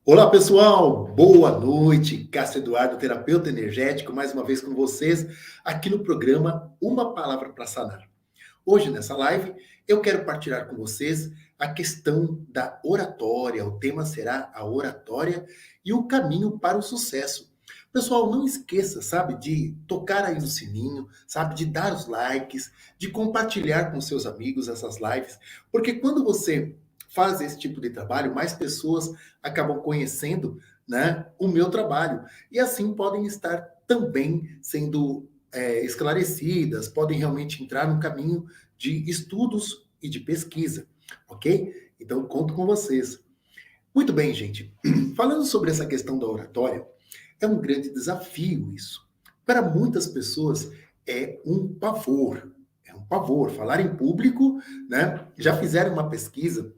Olá, pessoal! Boa noite! Cássio Eduardo, terapeuta energético, mais uma vez com vocês, aqui no programa Uma Palavra para Sanar. Hoje, nessa live, eu quero partilhar com vocês a questão da oratória. O tema será a oratória e o caminho para o sucesso. Pessoal, não esqueça, sabe, de tocar aí no sininho, sabe, de dar os likes, de compartilhar com seus amigos essas lives, porque quando você faz esse tipo de trabalho, mais pessoas acabam conhecendo, né, o meu trabalho e assim podem estar também sendo esclarecidas, podem realmente entrar no caminho de estudos e de pesquisa, ok? Então, conto com vocês. Muito bem, gente. Falando sobre essa questão da oratória, é um grande desafio isso. Para muitas pessoas é um pavor. É um pavor. Falar em público, né? Já fizeram uma pesquisa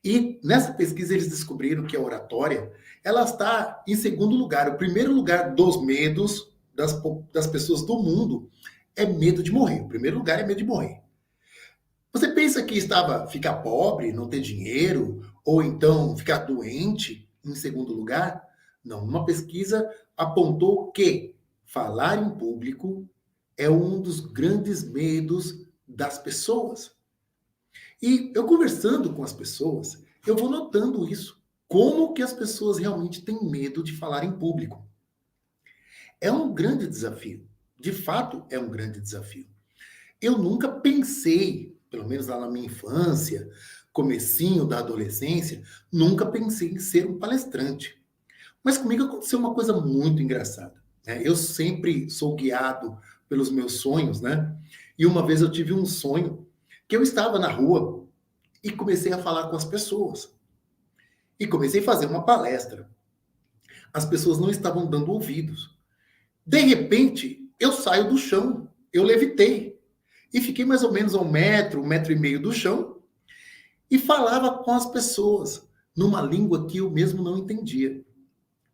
e nessa pesquisa eles descobriram que a oratória ela está em segundo lugar. O primeiro lugar dos medos das pessoas do mundo é medo de morrer. O primeiro lugar é medo de morrer. Você pensa que estava ficar pobre, não ter dinheiro, ou então ficar doente em segundo lugar? Não. Uma pesquisa apontou que falar em público é um dos grandes medos das pessoas. E eu conversando com as pessoas, eu vou notando isso. Como que as pessoas realmente têm medo de falar em público? É um grande desafio. De fato, é um grande desafio. Eu nunca pensei, pelo menos lá na minha infância, comecinho da adolescência, nunca pensei em ser um palestrante. Mas comigo aconteceu uma coisa muito engraçada, né? Eu sempre sou guiado pelos meus sonhos, né? E uma vez eu tive um sonho que eu estava na rua e comecei a falar com as pessoas. E comecei a fazer uma palestra. As pessoas não estavam dando ouvidos. De repente, eu saio do chão, eu levitei. E fiquei mais ou menos a um metro e meio do chão, e falava com as pessoas, numa língua que eu mesmo não entendia.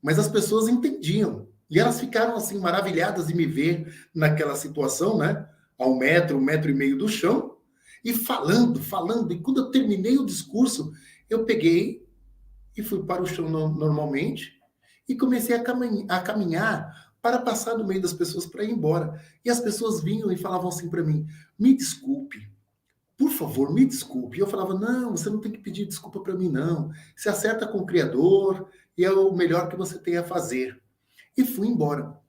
Mas as pessoas entendiam. E elas ficaram assim maravilhadas de me ver naquela situação, né? A um metro e meio do chão, e falando, falando. E quando eu terminei o discurso, eu peguei e fui para o chão normalmente e comecei a caminhar para passar no meio das pessoas para ir embora. E as pessoas vinham e falavam assim para mim: me desculpe, por favor, me desculpe. E eu falava: não, você não tem que pedir desculpa para mim, não. Se acerta com o Criador e é o melhor que você tem a fazer. E fui embora.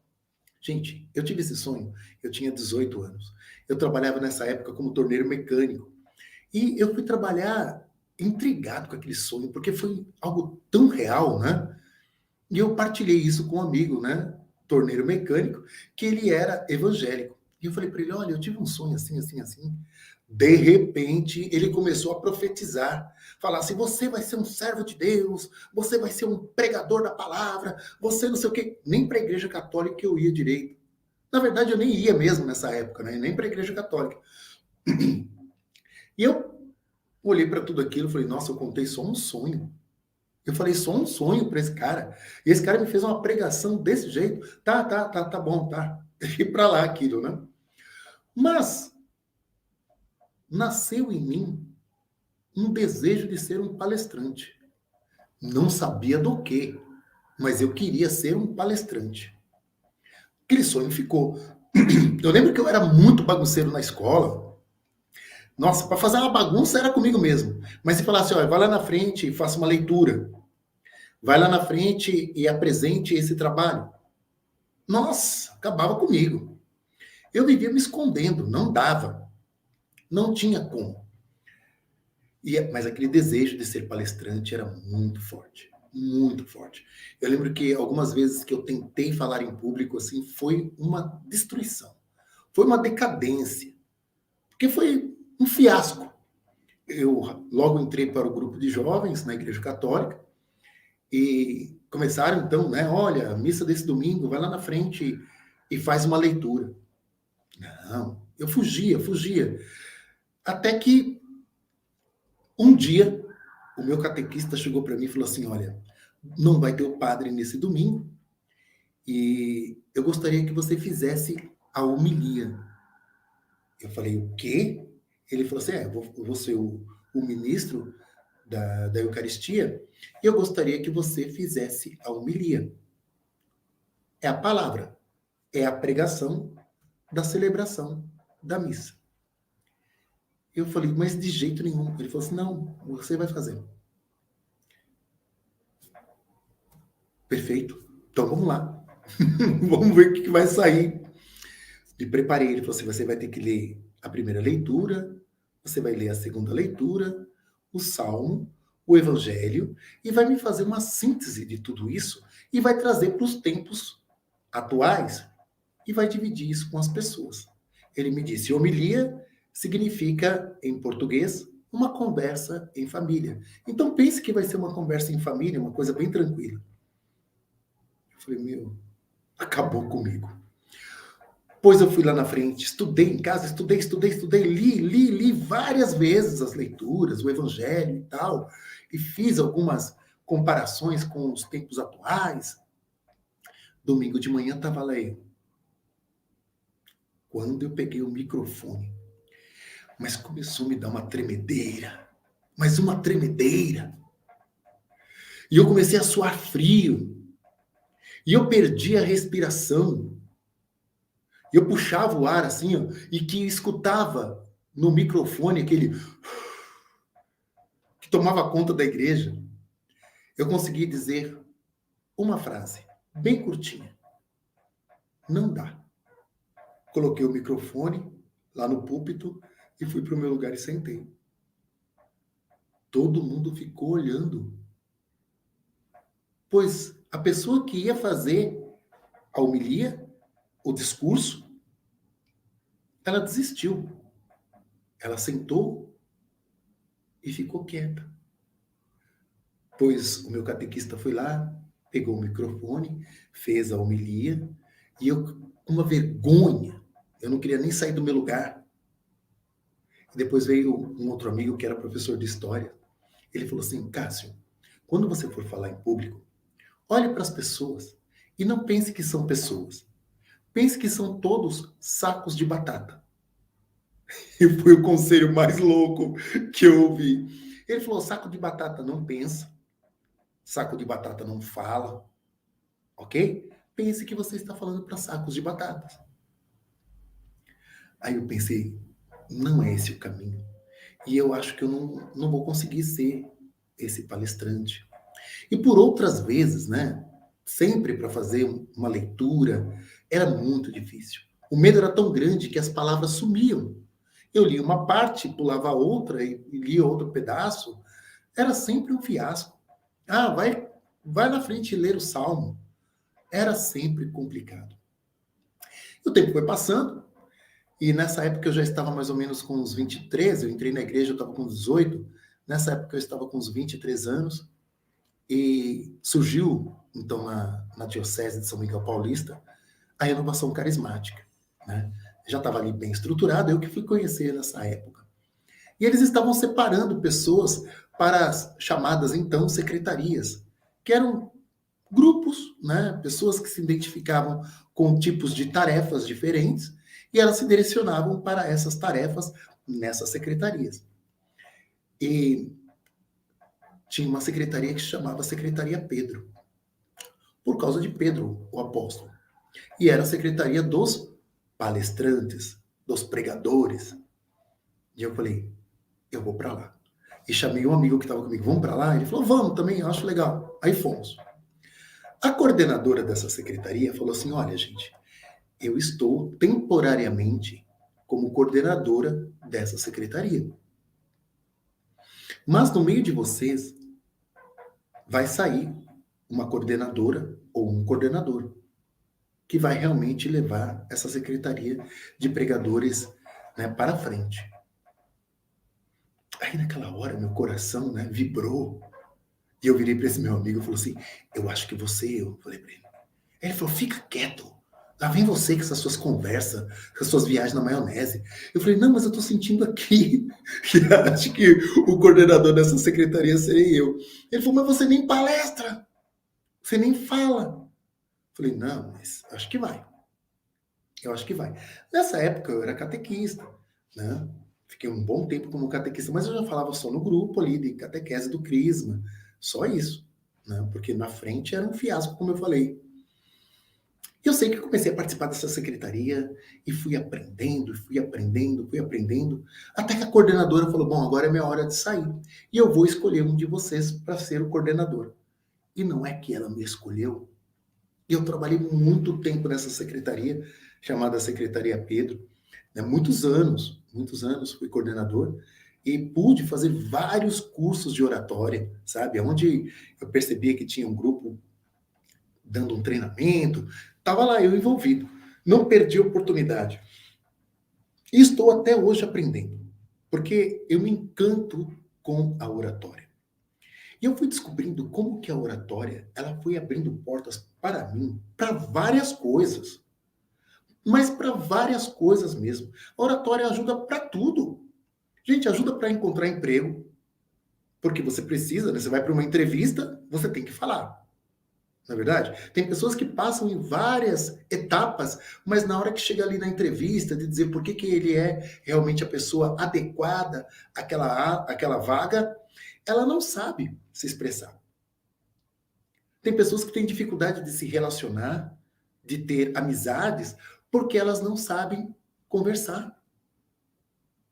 Gente, eu tive esse sonho, eu tinha 18 anos. Eu trabalhava nessa época como torneiro mecânico. E eu fui trabalhar intrigado com aquele sonho, porque foi algo tão real, né? E eu partilhei isso com um amigo, né? Torneiro mecânico, que ele era evangélico. E eu falei para ele: olha, eu tive um sonho assim, assim, assim. De repente, ele começou a profetizar, falar assim: você vai ser um servo de Deus, você vai ser um pregador da palavra, você não sei o quê. Nem para a igreja católica eu ia direito. Na verdade, eu nem ia mesmo nessa época, né? Nem para a igreja católica. E eu olhei para tudo aquilo e falei: nossa, eu contei só um sonho. Eu falei só um sonho para esse cara. E esse cara me fez uma pregação desse jeito. Tá bom, tá. E para lá aquilo, né? Mas nasceu em mim um desejo de ser um palestrante. Não sabia do que, mas eu queria ser um palestrante. Aquele sonho ficou. Eu lembro que eu era muito bagunceiro na escola. Nossa, para fazer uma bagunça era comigo mesmo. Mas se falasse: olha, vai lá na frente e faça uma leitura. Vai lá na frente e apresente esse trabalho. Nossa, acabava comigo. Eu vivia me escondendo, não dava. Não tinha como. Mas aquele desejo de ser palestrante era muito forte. Muito forte. Eu lembro que algumas vezes que eu tentei falar em público, assim, foi uma destruição. Foi uma decadência. Porque foi um fiasco. Eu logo entrei para o grupo de jovens na Igreja Católica e começaram então, né? Olha, a missa desse domingo, vai lá na frente e faz uma leitura. Não, eu fugia, fugia. Até que um dia o meu catequista chegou para mim e falou assim: olha, não vai ter o padre nesse domingo e eu gostaria que você fizesse a homilia. Eu falei: o quê? Ele falou assim: eu vou ser o ministro da Eucaristia, e eu gostaria que você fizesse a homilia. É a palavra, é a pregação da celebração da missa. Eu falei, mas de jeito nenhum. Ele falou assim, não, você vai fazer. Perfeito. Então vamos lá. Vamos ver o que vai sair. Me preparei. Ele falou assim, você vai ter que ler a primeira leitura, você vai ler a segunda leitura, o Salmo, o Evangelho, e vai me fazer uma síntese de tudo isso e vai trazer para os tempos atuais e vai dividir isso com as pessoas. Ele me disse, homilia significa, em português, uma conversa em família. Então pense que vai ser uma conversa em família, uma coisa bem tranquila. Eu falei, meu, acabou comigo. Pois eu fui lá na frente, estudei em casa, estudei, li várias vezes as leituras, o Evangelho e tal, e fiz algumas comparações com os tempos atuais. Domingo de manhã estava lá eu. Quando eu peguei o microfone, mas começou a me dar uma tremedeira, mas uma tremedeira. E eu comecei a suar frio. E eu perdi a respiração. E eu puxava o ar assim, ó, e que escutava no microfone aquele que tomava conta da igreja. Eu consegui dizer uma frase, bem curtinha. Não dá. Coloquei o microfone lá no púlpito e fui para o meu lugar e sentei. Todo mundo ficou olhando. Pois a pessoa que ia fazer a homilia, o discurso, ela desistiu. Ela sentou e ficou quieta. Pois o meu catequista foi lá, pegou o microfone, fez a homilia, e eu, com uma vergonha, eu não queria nem sair do meu lugar. E depois veio um outro amigo que era professor de história. Ele falou assim, Cássio, quando você for falar em público, olhe para as pessoas e não pense que são pessoas. Pense que são todos sacos de batata. E foi o conselho mais louco que eu ouvi. Ele falou, saco de batata não pensa, saco de batata não fala, ok? Pense que você está falando para sacos de batatas. Aí eu pensei, não é esse o caminho. E eu acho que eu não vou conseguir ser esse palestrante. E por outras vezes, né? Sempre para fazer uma leitura, era muito difícil. O medo era tão grande que as palavras sumiam. Eu li uma parte, pulava outra e lia outro pedaço. Era sempre um fiasco. Ah, vai na frente e ler o Salmo. Era sempre complicado. E o tempo foi passando, e nessa época eu já estava mais ou menos com uns 23, eu entrei na igreja, eu estava com 18, nessa época eu estava com uns 23 anos, e surgiu, então, na Diocese de São Miguel Paulista, a renovação carismática. Né? Já estava ali bem estruturado, eu que fui conhecer nessa época. E eles estavam separando pessoas para as chamadas, então, secretarias, que eram grupos, né? Pessoas que se identificavam com tipos de tarefas diferentes e elas se direcionavam para essas tarefas nessas secretarias. E tinha uma secretaria que se chamava Secretaria Pedro, por causa de Pedro, o apóstolo. E era a secretaria dos palestrantes, dos pregadores. E eu falei, eu vou para lá. E chamei um amigo que estava comigo, vamos para lá? Ele falou, vamos também, acho legal. Aí fomos. A coordenadora dessa secretaria falou assim, olha, gente, eu estou temporariamente como coordenadora dessa secretaria. Mas no meio de vocês vai sair uma coordenadora ou um coordenador que vai realmente levar essa secretaria de pregadores, né, para frente. Aí naquela hora meu coração, né, vibrou e eu virei para esse meu amigo e falei assim, eu acho que você, eu falei para ele. Ele falou, fica quieto. Lá vem você com essas suas conversas, com as suas viagens na maionese. Eu falei, não, mas eu tô sentindo aqui que acho que o coordenador dessa secretaria serei eu. Ele falou, mas você nem palestra, você nem fala. Eu falei, não, mas acho que vai. Eu acho que vai. Nessa época eu era catequista, né? Fiquei um bom tempo como catequista, mas eu já falava só no grupo ali de catequese do Crisma. Só isso, né? Porque na frente era um fiasco, como eu falei. E eu sei que eu comecei a participar dessa secretaria e fui aprendendo, fui aprendendo, até que a coordenadora falou: bom, agora é minha hora de sair. E eu vou escolher um de vocês para ser o coordenador. E não é que ela me escolheu. E eu trabalhei muito tempo nessa secretaria, chamada Secretaria Pedro, né? Muitos anos fui coordenador e pude fazer vários cursos de oratória, sabe? Onde eu percebia que tinha um grupo dando um treinamento, estava lá eu envolvido. Não perdi a oportunidade. E estou até hoje aprendendo, porque eu me encanto com a oratória. E eu fui descobrindo como que a oratória, ela foi abrindo portas para mim, para várias coisas. Mas para várias coisas mesmo. A oratória ajuda para tudo. Gente, ajuda para encontrar emprego, porque você precisa, né? Você vai para uma entrevista, você tem que falar. Não é verdade? Tem pessoas que passam em várias etapas, mas na hora que chega ali na entrevista, de dizer por que, que ele é realmente a pessoa adequada àquela vaga, ela não sabe se expressar. Tem pessoas que têm dificuldade de se relacionar, de ter amizades, porque elas não sabem conversar.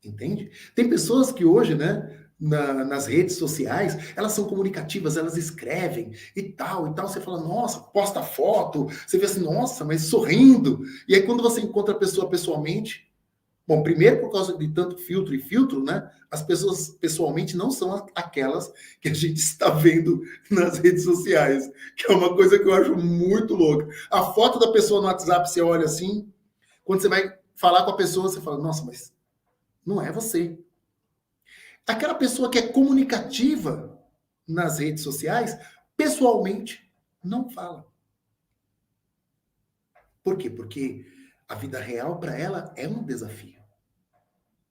Entende? Tem pessoas que hoje, né, nas redes sociais, elas são comunicativas, elas escrevem e tal, e tal. Você fala, nossa, posta foto, você vê assim, nossa, mas sorrindo. E aí, quando você encontra a pessoa pessoalmente, bom, primeiro por causa de tanto filtro e filtro, né? As pessoas pessoalmente não são aquelas que a gente está vendo nas redes sociais, que é uma coisa que eu acho muito louca. A foto da pessoa no WhatsApp, você olha assim, quando você vai falar com a pessoa, você fala, nossa, mas não é você. Aquela pessoa que é comunicativa nas redes sociais, pessoalmente, não fala. Por quê? Porque a vida real para ela é um desafio.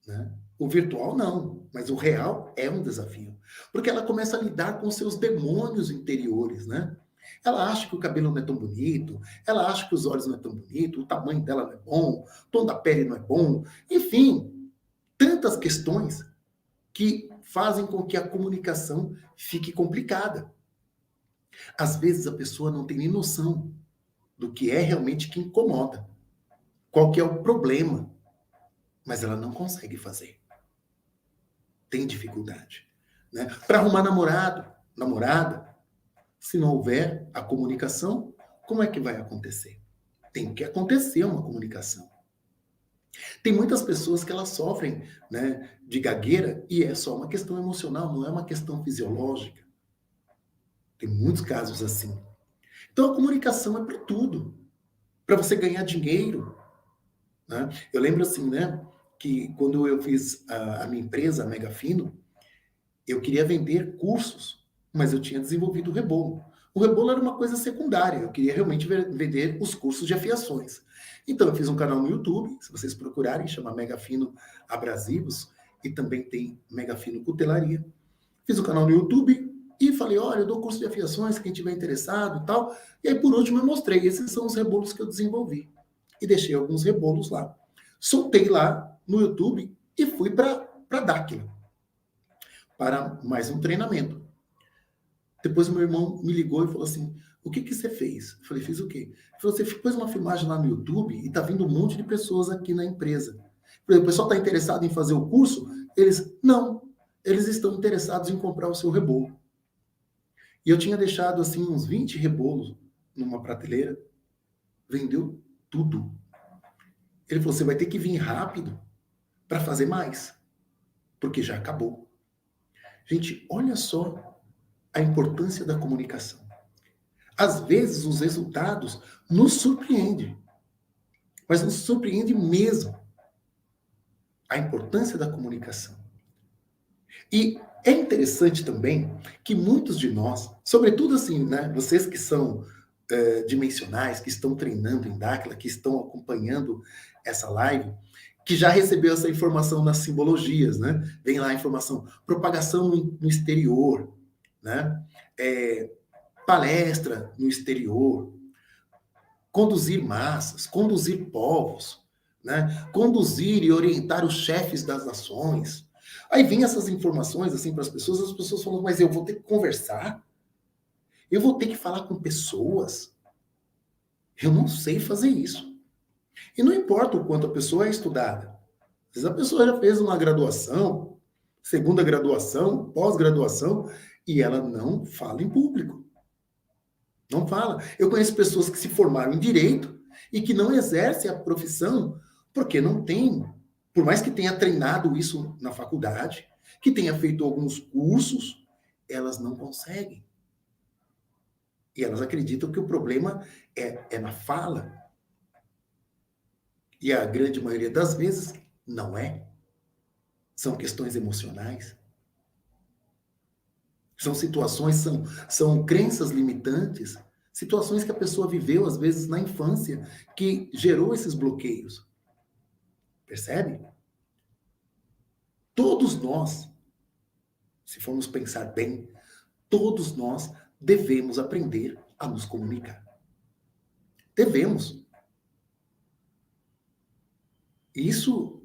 Né? O virtual não, mas o real é um desafio. Porque ela começa a lidar com seus demônios interiores, né? Ela acha que o cabelo não é tão bonito, ela acha que os olhos não é tão bonito, o tamanho dela não é bom, o tom da pele não é bom, enfim, tantas questões que fazem com que a comunicação fique complicada. Às vezes a pessoa não tem nem noção do que é realmente que incomoda, qual que é o problema, mas ela não consegue fazer. Tem dificuldade. Né? Para arrumar namorado, namorada, se não houver a comunicação, como é que vai acontecer? Tem que acontecer uma comunicação. Tem muitas pessoas que elas sofrem, né, de gagueira e é só uma questão emocional, não é uma questão fisiológica. Tem muitos casos assim. Então a comunicação é para tudo. Para você ganhar dinheiro. Né? Eu lembro assim, né, que quando eu fiz a minha empresa, a Megafino, eu queria vender cursos, mas eu tinha desenvolvido o Rebolo. O Rebolo era uma coisa secundária, eu queria realmente vender os cursos de afiações. Então eu fiz um canal no YouTube, se vocês procurarem, chama Megafino Abrasivos, e também tem Megafino Cutelaria. Fiz um canal no YouTube e falei, olha, eu dou curso de afiações, quem tiver interessado e tal. E aí, por último, eu mostrei, esses são os rebolos que eu desenvolvi. E deixei alguns rebolos lá. Soltei lá no YouTube e fui para Dáquila, para mais um treinamento. Depois o meu irmão me ligou e falou assim, o que que você fez? Eu falei, fiz o quê? Ele falou, você pôs uma filmagem lá no YouTube e tá vindo um monte de pessoas aqui na empresa. Eu falei, o pessoal está interessado em fazer o curso? Eles, não. Eles estão interessados em comprar o seu rebolo. E eu tinha deixado assim uns 20 rebolos numa prateleira. Vendeu tudo. Ele falou, você vai ter que vir rápido para fazer mais, porque já acabou. Gente, olha só a importância da comunicação. Às vezes os resultados nos surpreendem, mas nos surpreende mesmo a importância da comunicação. E é interessante também que muitos de nós, sobretudo assim, né, vocês que são dimensionais, que estão treinando em Dáquila, que estão acompanhando essa live, que já recebeu essa informação nas simbologias, né? Vem lá a informação, propagação no exterior, né? Palestra no exterior, conduzir massas, conduzir povos. né? Conduzir e orientar os chefes das nações. Aí vem essas informações assim para as pessoas falam, mas eu vou ter que conversar? Eu vou ter que falar com pessoas? Eu não sei fazer isso. E não importa o quanto a pessoa é estudada. Às vezes a pessoa já fez uma graduação, segunda graduação, pós-graduação, e ela não fala em público. Não fala. Eu conheço pessoas que se formaram em direito e que não exercem a profissão porque não tem, por mais que tenha treinado isso na faculdade, que tenha feito alguns cursos, elas não conseguem. E elas acreditam que o problema é na fala. E a grande maioria das vezes não é. São questões emocionais. São situações, são crenças limitantes, situações que a pessoa viveu, às vezes, na infância, que gerou esses bloqueios. Percebe? Todos nós, se formos pensar bem, todos nós devemos aprender a nos comunicar. Devemos. Isso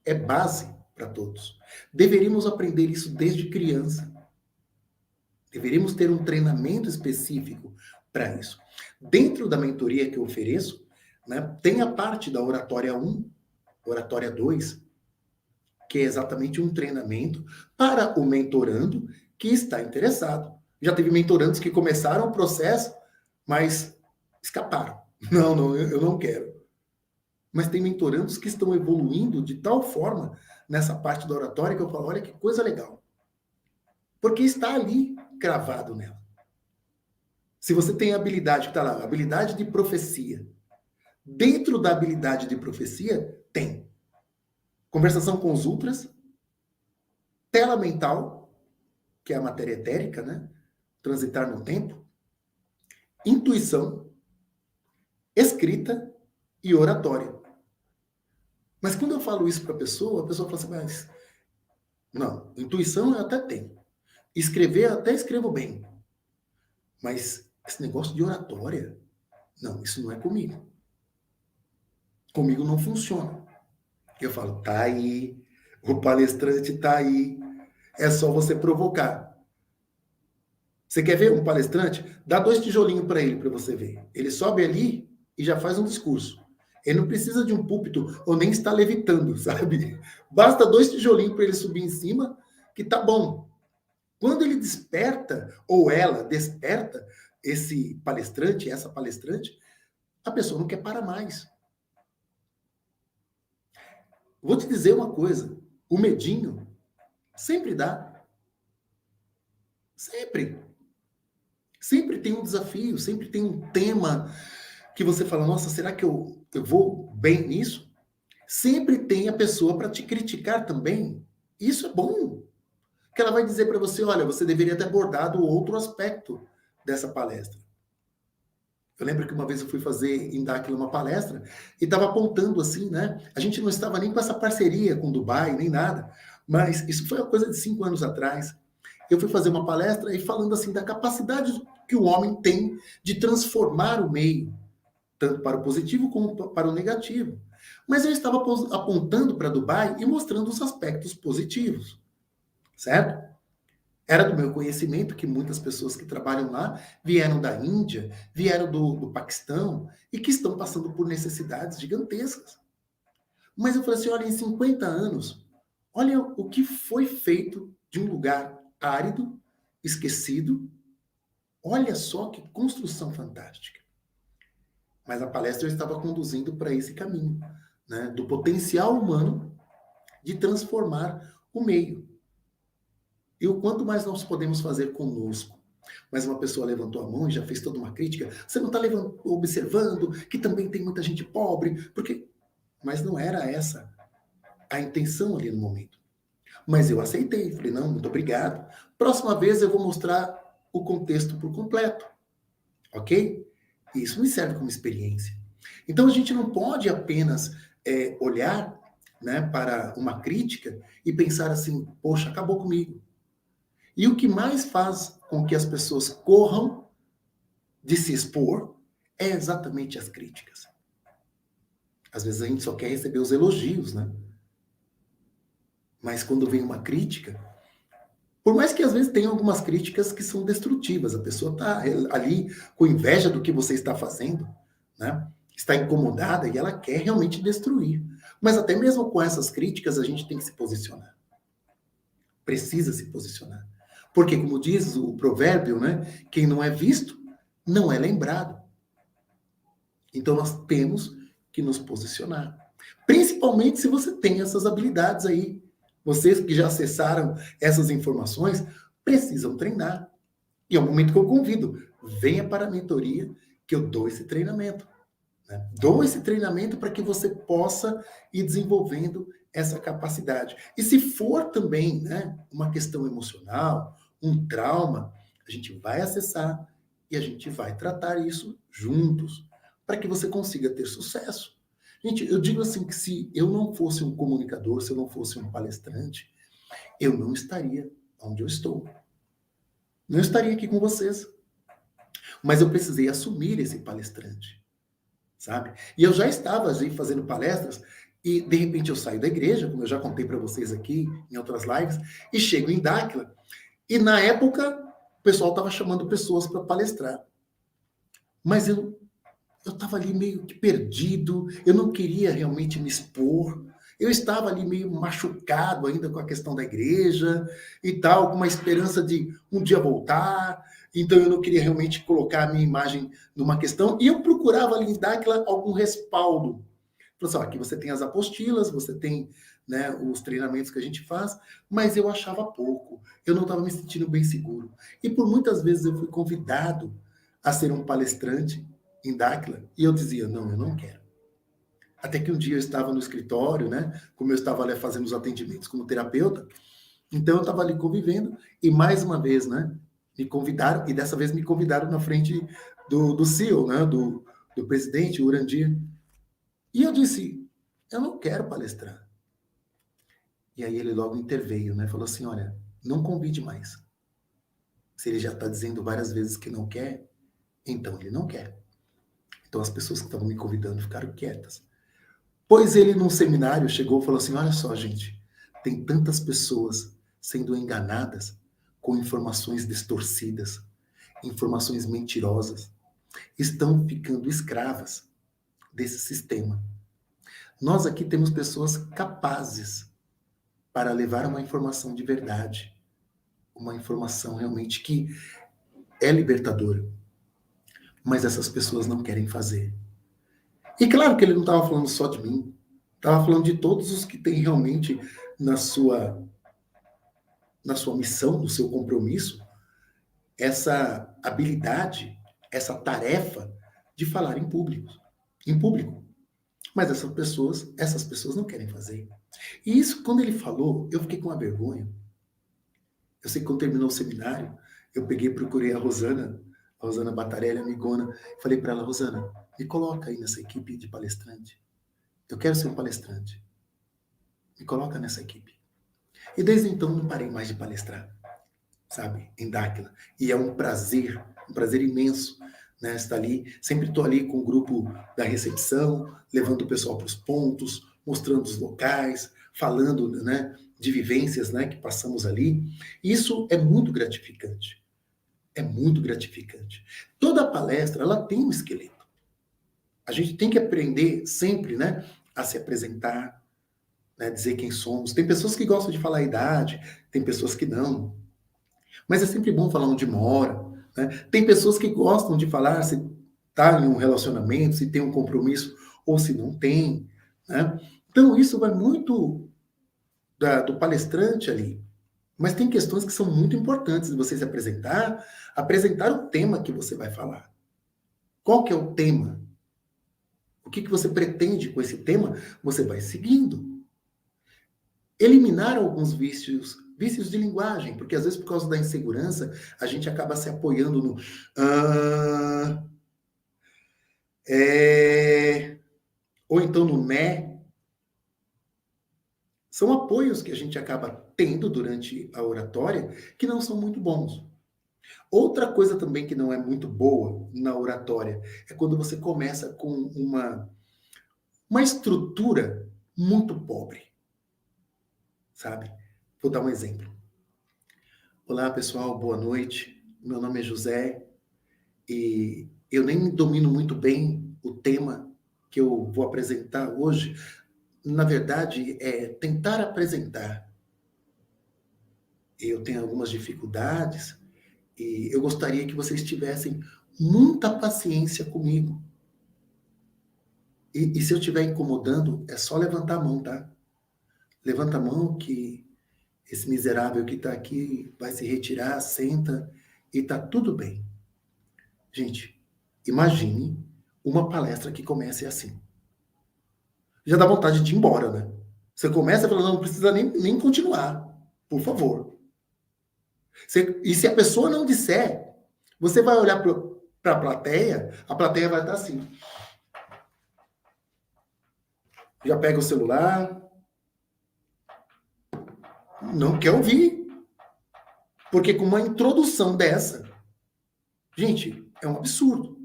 é base para todos. Deveríamos aprender isso desde criança. Deveríamos ter um treinamento específico para isso. Dentro da mentoria que eu ofereço, né, tem a parte da oratória 1, oratória 2, que é exatamente um treinamento para o mentorando que está interessado. Já teve mentorandos que começaram o processo, mas escaparam. Não, eu não quero. Mas tem mentorandos que estão evoluindo de tal forma nessa parte da oratória que eu falo, olha que coisa legal. Porque está ali cravado nela. Se você tem a habilidade, que está lá, habilidade de profecia. Dentro da habilidade de profecia, tem conversação com os ultras, tela mental, que é a matéria etérica, né? Transitar no tempo, intuição, escrita e oratória. Mas quando eu falo isso para a pessoa fala assim, mas não, intuição eu até tenho. Escrever eu até escrevo bem. Mas esse negócio de oratória, não, isso não é comigo. Comigo não funciona. Eu falo, tá aí, o palestrante tá aí, é só você provocar. Você quer ver um palestrante? Dá 2 tijolinhos para ele, para você ver. Ele sobe ali e já faz um discurso. Ele não precisa de um púlpito ou nem está levitando, sabe? Basta 2 tijolinhos para ele subir em cima, que tá bom. Quando ele desperta, ou ela desperta, esse palestrante, essa palestrante, a pessoa não quer parar mais. Vou te dizer uma coisa, o medinho sempre dá. Sempre. Sempre tem um desafio, sempre tem um tema que você fala, nossa, será que eu vou bem nisso? Sempre tem a pessoa para te criticar também. Isso é bom. Que ela vai dizer para você, olha, você deveria ter abordado outro aspecto dessa palestra. Eu lembro que uma vez eu fui fazer em Dáquila uma palestra e estava apontando assim, né? A gente não estava nem com essa parceria com Dubai, nem nada. Mas isso foi uma coisa de 5 anos atrás. Eu fui fazer uma palestra e falando assim da capacidade que o homem tem de transformar o meio, tanto para o positivo como para o negativo. Mas eu estava apontando para Dubai e mostrando os aspectos positivos, certo? Era do meu conhecimento que muitas pessoas que trabalham lá vieram da Índia, vieram do Paquistão e que estão passando por necessidades gigantescas. Mas eu falei assim, olha, em 50 anos, olha o que foi feito de um lugar árido, esquecido. Olha só que construção fantástica. Mas a palestra eu estava conduzindo para esse caminho, né, do potencial humano de transformar o meio. E o quanto mais nós podemos fazer conosco. Mas uma pessoa levantou a mão e já fez toda uma crítica. Você não está observando que também tem muita gente pobre? Porque... Mas não era essa a intenção ali no momento. Mas eu aceitei. Falei, não, muito obrigado. Próxima vez eu vou mostrar o contexto por completo. Ok? E isso me serve como experiência. Então a gente não pode apenas olhar, né, para uma crítica e pensar assim, poxa, acabou comigo. E o que mais faz com que as pessoas corram de se expor é exatamente as críticas. Às vezes a gente só quer receber os elogios, né? Mas quando vem uma crítica, por mais que às vezes tenha algumas críticas que são destrutivas, a pessoa está ali com inveja do que você está fazendo, né? Está incomodada e ela quer realmente destruir. Mas até mesmo com essas críticas, a gente tem que se posicionar. Precisa se posicionar. Porque, como diz o provérbio, né? Quem não é visto, não é lembrado. Então, nós temos que nos posicionar. Principalmente se você tem essas habilidades aí. Vocês que já acessaram essas informações, precisam treinar. E é o momento que eu convido. Venha para a mentoria que eu dou esse treinamento. Né? Dou esse treinamento para que você possa ir desenvolvendo essa capacidade. E se for também, né, uma questão emocional, um trauma, a gente vai acessar e a gente vai tratar isso juntos, para que você consiga ter sucesso. Gente, eu digo assim que se eu não fosse um comunicador, se eu não fosse um palestrante, eu não estaria onde eu estou. Não estaria aqui com vocês. Mas eu precisei assumir esse palestrante, sabe? E eu já estava fazendo palestras e, de repente, eu saio da igreja, como eu já contei para vocês aqui em outras lives, e chego em Dáquila. E, na época, o pessoal estava chamando pessoas para palestrar. Mas eu estava ali meio que perdido, eu não queria realmente me expor. Eu estava ali meio machucado ainda com a questão da igreja e tal, com uma esperança de um dia voltar. Então eu não queria realmente colocar a minha imagem numa questão. E eu procurava ali dar algum respaldo. Falei assim, ó, aqui você tem as apostilas, você tem, né, os treinamentos que a gente faz, mas eu achava pouco. Eu não estava me sentindo bem seguro. E por muitas vezes eu fui convidado a ser um palestrante em Dáquila, e eu dizia, não, eu não quero. Até que um dia eu estava no escritório, né? Como eu estava ali fazendo os atendimentos como terapeuta, então eu estava ali convivendo, e mais uma vez, né? Me convidaram, e dessa vez me convidaram na frente do CEO, né? Do presidente, o Urandir. E eu disse, eu não quero palestrar. E aí ele logo interveio, né? Falou assim, olha, não convide mais. Se ele já está dizendo várias vezes que não quer, então ele não quer. Então as pessoas que estavam me convidando ficaram quietas. Pois ele, num seminário, chegou e falou assim: olha só, gente, tem tantas pessoas sendo enganadas com informações distorcidas, informações mentirosas, estão ficando escravas desse sistema. Nós aqui temos pessoas capazes para levar uma informação de verdade, uma informação realmente que é libertadora, mas essas pessoas não querem fazer. E claro que ele não estava falando só de mim, estava falando de todos os que têm realmente na sua missão, no seu compromisso, essa habilidade, essa tarefa de falar em público, em público. Mas essas pessoas não querem fazer. E isso, quando ele falou, eu fiquei com uma vergonha. Eu sei que quando terminou o seminário, eu peguei e procurei a Rosana Batarelli, amigona, falei para ela, Rosana, me coloca aí nessa equipe de palestrante. Eu quero ser um palestrante. Me coloca nessa equipe. E desde então não parei mais de palestrar, sabe, em Dáquila. E é um prazer imenso, né, estar ali. Sempre estou ali com o grupo da recepção, levando o pessoal para os pontos, mostrando os locais, falando, né, de vivências, né, que passamos ali. Isso é muito gratificante. É muito gratificante. Toda palestra, ela tem um esqueleto. A gente tem que aprender sempre, né, a se apresentar, né, dizer quem somos. Tem pessoas que gostam de falar a idade, tem pessoas que não. Mas é sempre bom falar onde mora, né? Tem pessoas que gostam de falar se está em um relacionamento, se tem um compromisso ou se não tem, né? Então isso vai muito do palestrante ali. Mas tem questões que são muito importantes de você se apresentar o tema que você vai falar. Qual que é o tema? O que você pretende com esse tema? Você vai seguindo. Eliminar alguns vícios de linguagem, porque às vezes por causa da insegurança, a gente acaba se apoiando no ou então no né. São apoios que a gente acaba tendo durante a oratória que não são muito bons. Outra coisa também que não é muito boa na oratória é quando você começa com uma uma estrutura muito pobre, sabe? Vou dar um exemplo. Olá, pessoal, boa noite. Meu nome é José e eu nem domino muito bem o tema que eu vou apresentar hoje. Na verdade, é tentar apresentar. Eu tenho algumas dificuldades e eu gostaria que vocês tivessem muita paciência comigo. E se eu estiver incomodando, é só levantar a mão, tá? Levanta a mão que esse miserável que está aqui vai se retirar, senta e tá tudo bem. Gente, imagine uma palestra que comece assim. Já dá vontade de ir embora, né? Você começa falando, não precisa nem continuar, por favor. E se a pessoa não disser, você vai olhar para a plateia vai estar assim. Já pega o celular, não quer ouvir. Porque com uma introdução dessa, gente, é um absurdo.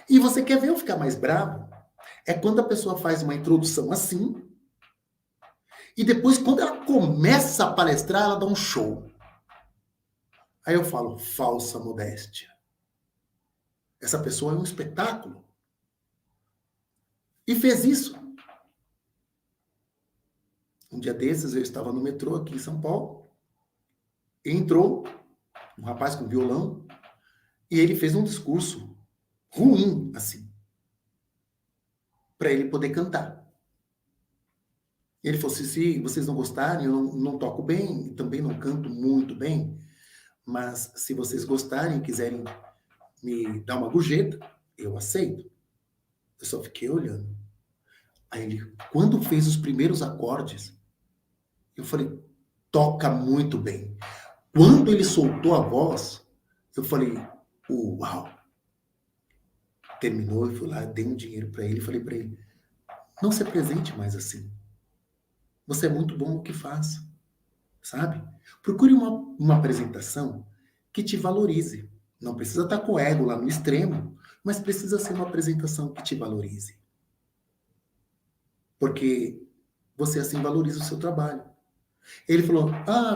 E você quer ver eu ficar mais bravo? É quando a pessoa faz uma introdução assim, e depois, quando ela começa a palestrar, ela dá um show. Aí eu falo, falsa modéstia. Essa pessoa é um espetáculo. E fez isso. Um dia desses, eu estava no metrô aqui em São Paulo, e entrou um rapaz com violão, e ele fez um discurso ruim, assim, para ele poder cantar. Ele falou assim, se vocês não gostarem, eu não toco bem, também não canto muito bem, mas se vocês gostarem e quiserem me dar uma gorjeta, eu aceito. Eu só fiquei olhando. Aí ele, quando fez os primeiros acordes, eu falei, toca muito bem. Quando ele soltou a voz, eu falei, uau. Terminou, eu fui lá, dei um dinheiro para ele e falei para ele, não se apresente mais assim. Você é muito bom no que faz, sabe? Procure uma apresentação que te valorize. Não precisa estar com o ego lá no extremo, mas precisa ser uma apresentação que te valorize. Porque você assim valoriza o seu trabalho. Ele falou,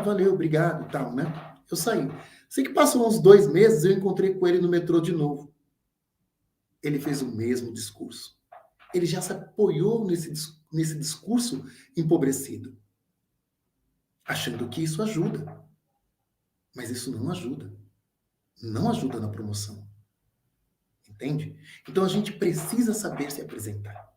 valeu, obrigado e tal, né? Eu saí. Sei que passou uns 2 meses, eu encontrei com ele no metrô de novo. Ele fez o mesmo discurso. Ele já se apoiou nesse discurso empobrecido, achando que isso ajuda. Mas isso não ajuda. Não ajuda na promoção. Entende? Então a gente precisa saber se apresentar,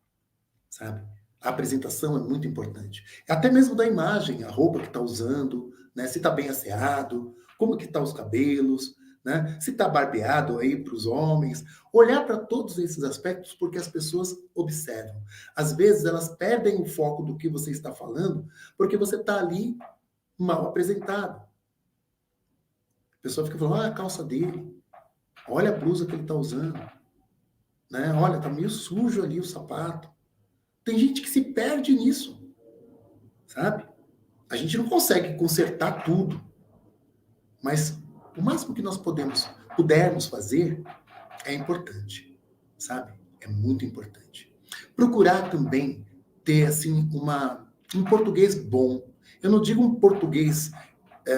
sabe? A apresentação é muito importante. Até mesmo da imagem, a roupa que está usando, né? Se está bem asseado, como que estão os cabelos, né? Se está barbeado aí para os homens. Olhar para todos esses aspectos porque as pessoas observam. Às vezes elas perdem o foco do que você está falando porque você está ali mal apresentado. A pessoa fica falando, olha a calça dele, olha a blusa que ele está usando, né? Olha, tá meio sujo ali o sapato. Tem gente que se perde nisso, sabe? A gente não consegue consertar tudo, mas o máximo que nós pudermos fazer é importante, sabe? É muito importante. Procurar também ter, assim, um português bom. Eu não digo um português,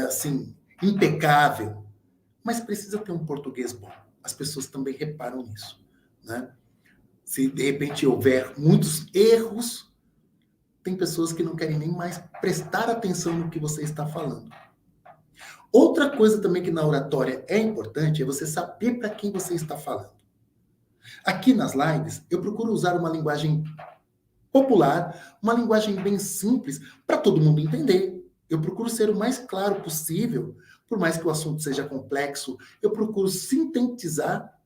assim, impecável, mas precisa ter um português bom. As pessoas também reparam nisso, né? Se de repente houver muitos erros, tem pessoas que não querem nem mais prestar atenção no que você está falando. Outra coisa também que na oratória é importante é você saber para quem você está falando. Aqui nas lives, eu procuro usar uma linguagem popular, uma linguagem bem simples, para todo mundo entender. Eu procuro ser o mais claro possível, por mais que o assunto seja complexo, eu procuro sintetizar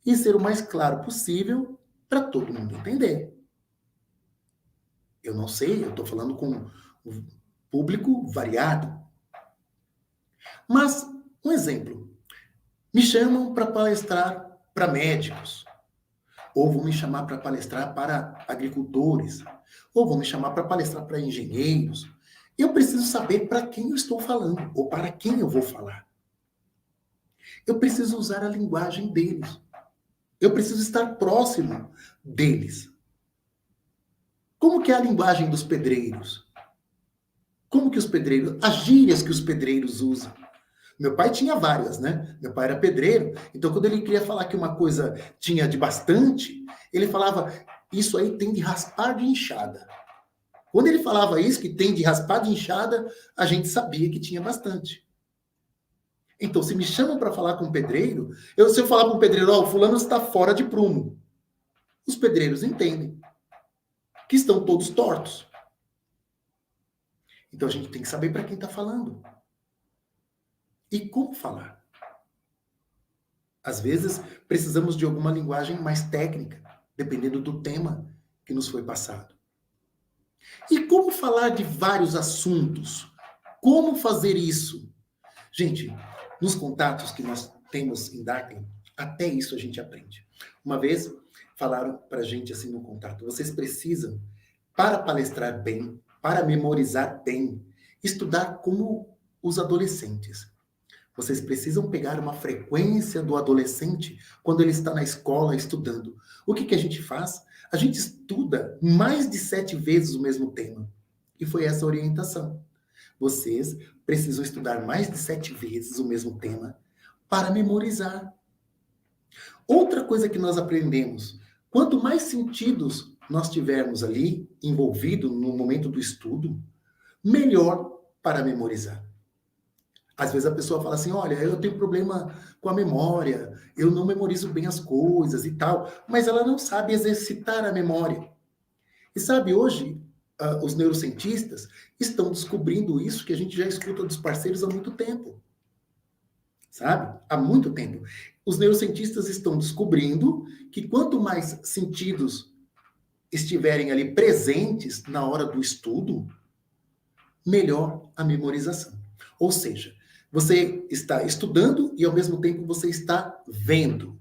e ser o mais claro possível para todo mundo entender. Eu não sei, eu estou falando com um público variado. Mas, um exemplo. Me chamam para palestrar para médicos. Ou vão me chamar para palestrar para agricultores. Ou vão me chamar para palestrar para engenheiros. Eu preciso saber para quem eu estou falando, ou para quem eu vou falar. Eu preciso usar a linguagem deles. Eu preciso estar próximo deles. Como que é a linguagem dos pedreiros? Como que os pedreiros, as gírias que os pedreiros usam? Meu pai tinha várias, né? Meu pai era pedreiro, então quando ele queria falar que uma coisa tinha de bastante, ele falava, isso aí tem de raspar de enxada. Quando ele falava isso, que tem de raspar de enxada, a gente sabia que tinha bastante. Então, se me chamam para falar com um pedreiro, se eu falar para um pedreiro, ó, o fulano está fora de prumo, os pedreiros entendem que estão todos tortos. Então a gente tem que saber para quem está falando. E como falar? Às vezes, precisamos de alguma linguagem mais técnica, dependendo do tema que nos foi passado. E como falar de vários assuntos? Como fazer isso? Gente, nos contatos que nós temos em Darkling, até isso a gente aprende. Uma vez, falaram para a gente assim no contato, vocês precisam, para palestrar bem, para memorizar bem, estudar como os adolescentes. Vocês precisam pegar uma frequência do adolescente quando ele está na escola estudando. O que a gente faz? A gente estuda mais de 7 vezes o mesmo tema. E foi essa a orientação. Vocês precisam estudar mais de 7 vezes o mesmo tema para memorizar. Outra coisa que nós aprendemos, quanto mais sentidos nós tivermos ali envolvido no momento do estudo, melhor para memorizar. Às vezes a pessoa fala assim, olha, eu tenho problema com a memória, eu não memorizo bem as coisas e tal, mas ela não sabe exercitar a memória. E sabe, hoje, os neurocientistas estão descobrindo isso que a gente já escuta dos parceiros há muito tempo. Sabe? Há muito tempo. Os neurocientistas estão descobrindo que quanto mais sentidos estiverem ali presentes na hora do estudo, melhor a memorização. Ou seja, você está estudando e, ao mesmo tempo, você está vendo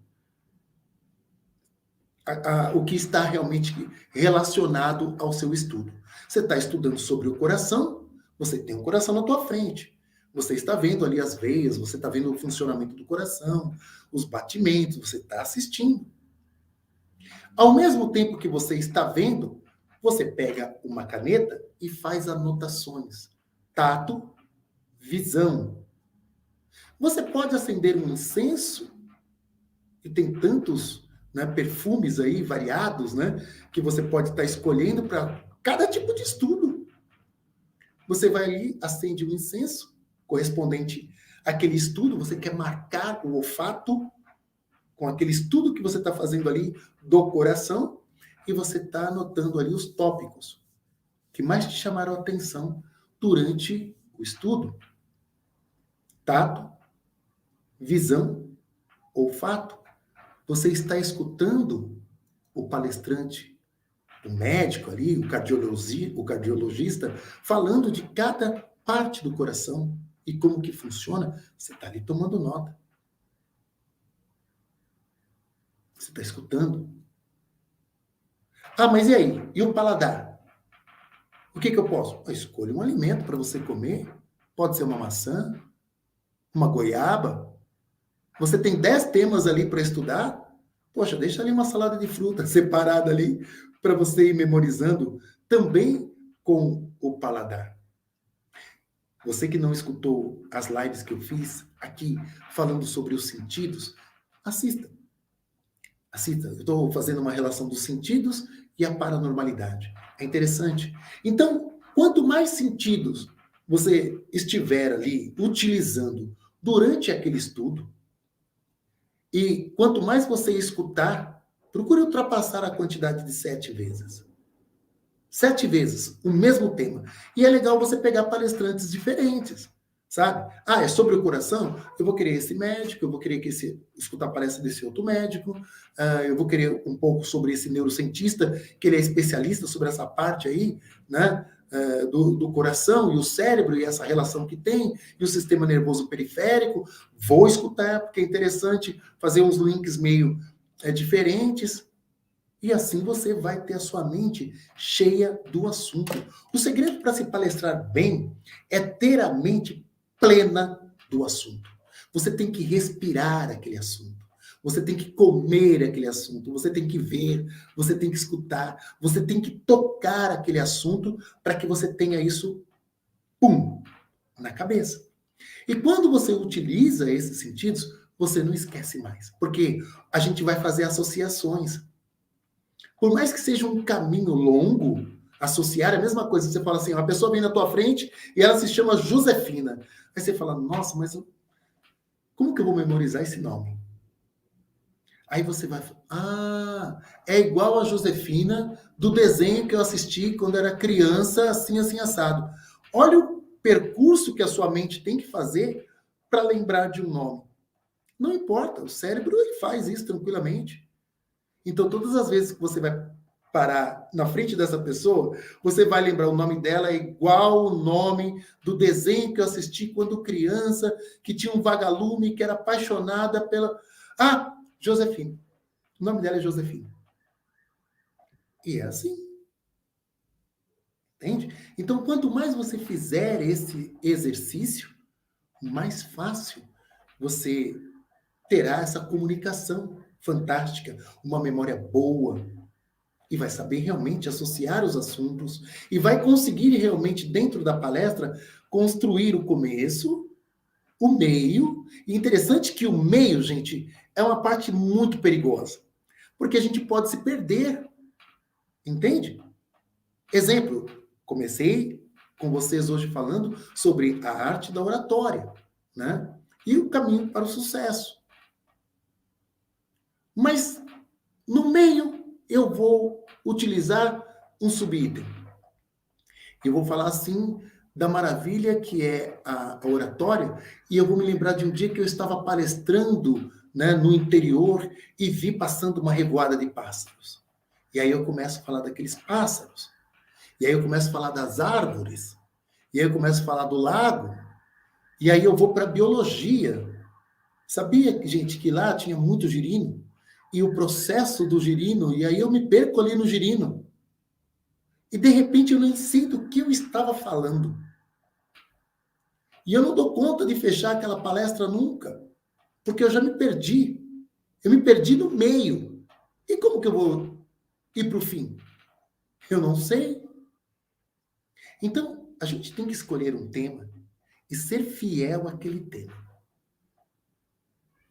o que está realmente relacionado ao seu estudo. Você está estudando sobre o coração, você tem um coração na tua frente. Você está vendo ali as veias, você está vendo o funcionamento do coração, os batimentos, você está assistindo. Ao mesmo tempo que você está vendo, você pega uma caneta e faz anotações. Tato, visão. Você pode acender um incenso, e tem tantos, né, perfumes aí variados, né, que você pode estar escolhendo para cada tipo de estudo. Você vai ali, acende um incenso, correspondente àquele estudo, você quer marcar o olfato com aquele estudo que você está fazendo ali do coração, e você está anotando ali os tópicos que mais te chamaram a atenção durante o estudo. Tato, visão, olfato. Você está escutando o palestrante, o médico ali, o cardiologista, falando de cada parte do coração e como que funciona. Você está ali tomando nota. Você está escutando. Ah, mas e aí? E o paladar? O que eu posso? Escolha um alimento para você comer. Pode ser uma maçã, uma goiaba. Você tem 10 temas ali para estudar. Poxa, deixa ali uma salada de fruta separada ali para você ir memorizando também com o paladar. Você que não escutou as lives que eu fiz aqui falando sobre os sentidos, assista. Assista. Eu estou fazendo uma relação dos sentidos e a paranormalidade. É interessante. Então, quanto mais sentidos você estiver ali utilizando durante aquele estudo, e quanto mais você escutar, procure ultrapassar a quantidade de 7 vezes. 7 vezes o mesmo tema. E é legal você pegar palestrantes diferentes, sabe? Ah, é sobre o coração? Eu vou querer esse médico, eu vou querer escutar a palestra desse outro médico, eu vou querer um pouco sobre esse neurocientista, que ele é especialista sobre essa parte aí, né? Do coração e o cérebro e essa relação que tem, e o sistema nervoso periférico. Vou escutar, porque é interessante fazer uns links meio diferentes. E assim você vai ter a sua mente cheia do assunto. O segredo para se palestrar bem é ter a mente plena do assunto. Você tem que respirar aquele assunto. Você tem que comer aquele assunto, você tem que ver, você tem que escutar, você tem que tocar aquele assunto para que você tenha isso, pum, na cabeça. E quando você utiliza esses sentidos, você não esquece mais, porque a gente vai fazer associações. Por mais que seja um caminho longo, associar é a mesma coisa. Você fala assim, uma pessoa vem na tua frente e ela se chama Josefina. Aí você fala, nossa, mas como que eu vou memorizar esse nome? Aí você vai, é igual a Josefina do desenho que eu assisti quando era criança, assim, assim, assado. Olha o percurso que a sua mente tem que fazer para lembrar de um nome. Não importa, o cérebro ele faz isso tranquilamente. Então, todas as vezes que você vai parar na frente dessa pessoa, você vai lembrar o nome dela é igual o nome do desenho que eu assisti quando criança, que tinha um vagalume, que era apaixonada pela... Josefina. O nome dela é Josefina. E é assim. Entende? Então, quanto mais você fizer esse exercício, mais fácil você terá essa comunicação fantástica, uma memória boa, e vai saber realmente associar os assuntos, e vai conseguir realmente, dentro da palestra, construir o começo, o meio, e interessante que o meio, gente, é uma parte muito perigosa, porque a gente pode se perder, entende? Exemplo, comecei com vocês hoje falando sobre a arte da oratória, né? E o caminho para o sucesso. Mas no meio eu vou utilizar um subitem. Eu vou falar assim da maravilha que é a oratória, e eu vou me lembrar de um dia que eu estava palestrando, né, no interior e vi passando uma revoada de pássaros. E aí eu começo a falar daqueles pássaros. E aí eu começo a falar das árvores. E aí eu começo a falar do lago. E aí eu vou para a biologia. Sabia, gente, que lá tinha muito girino? E o processo do girino, e aí eu me perco ali no girino. E de repente eu nem sei do que eu estava falando. E eu não dou conta de fechar aquela palestra nunca, porque eu já me perdi. Eu me perdi no meio. E como que eu vou ir para o fim? Eu não sei. Então, a gente tem que escolher um tema e ser fiel àquele tema.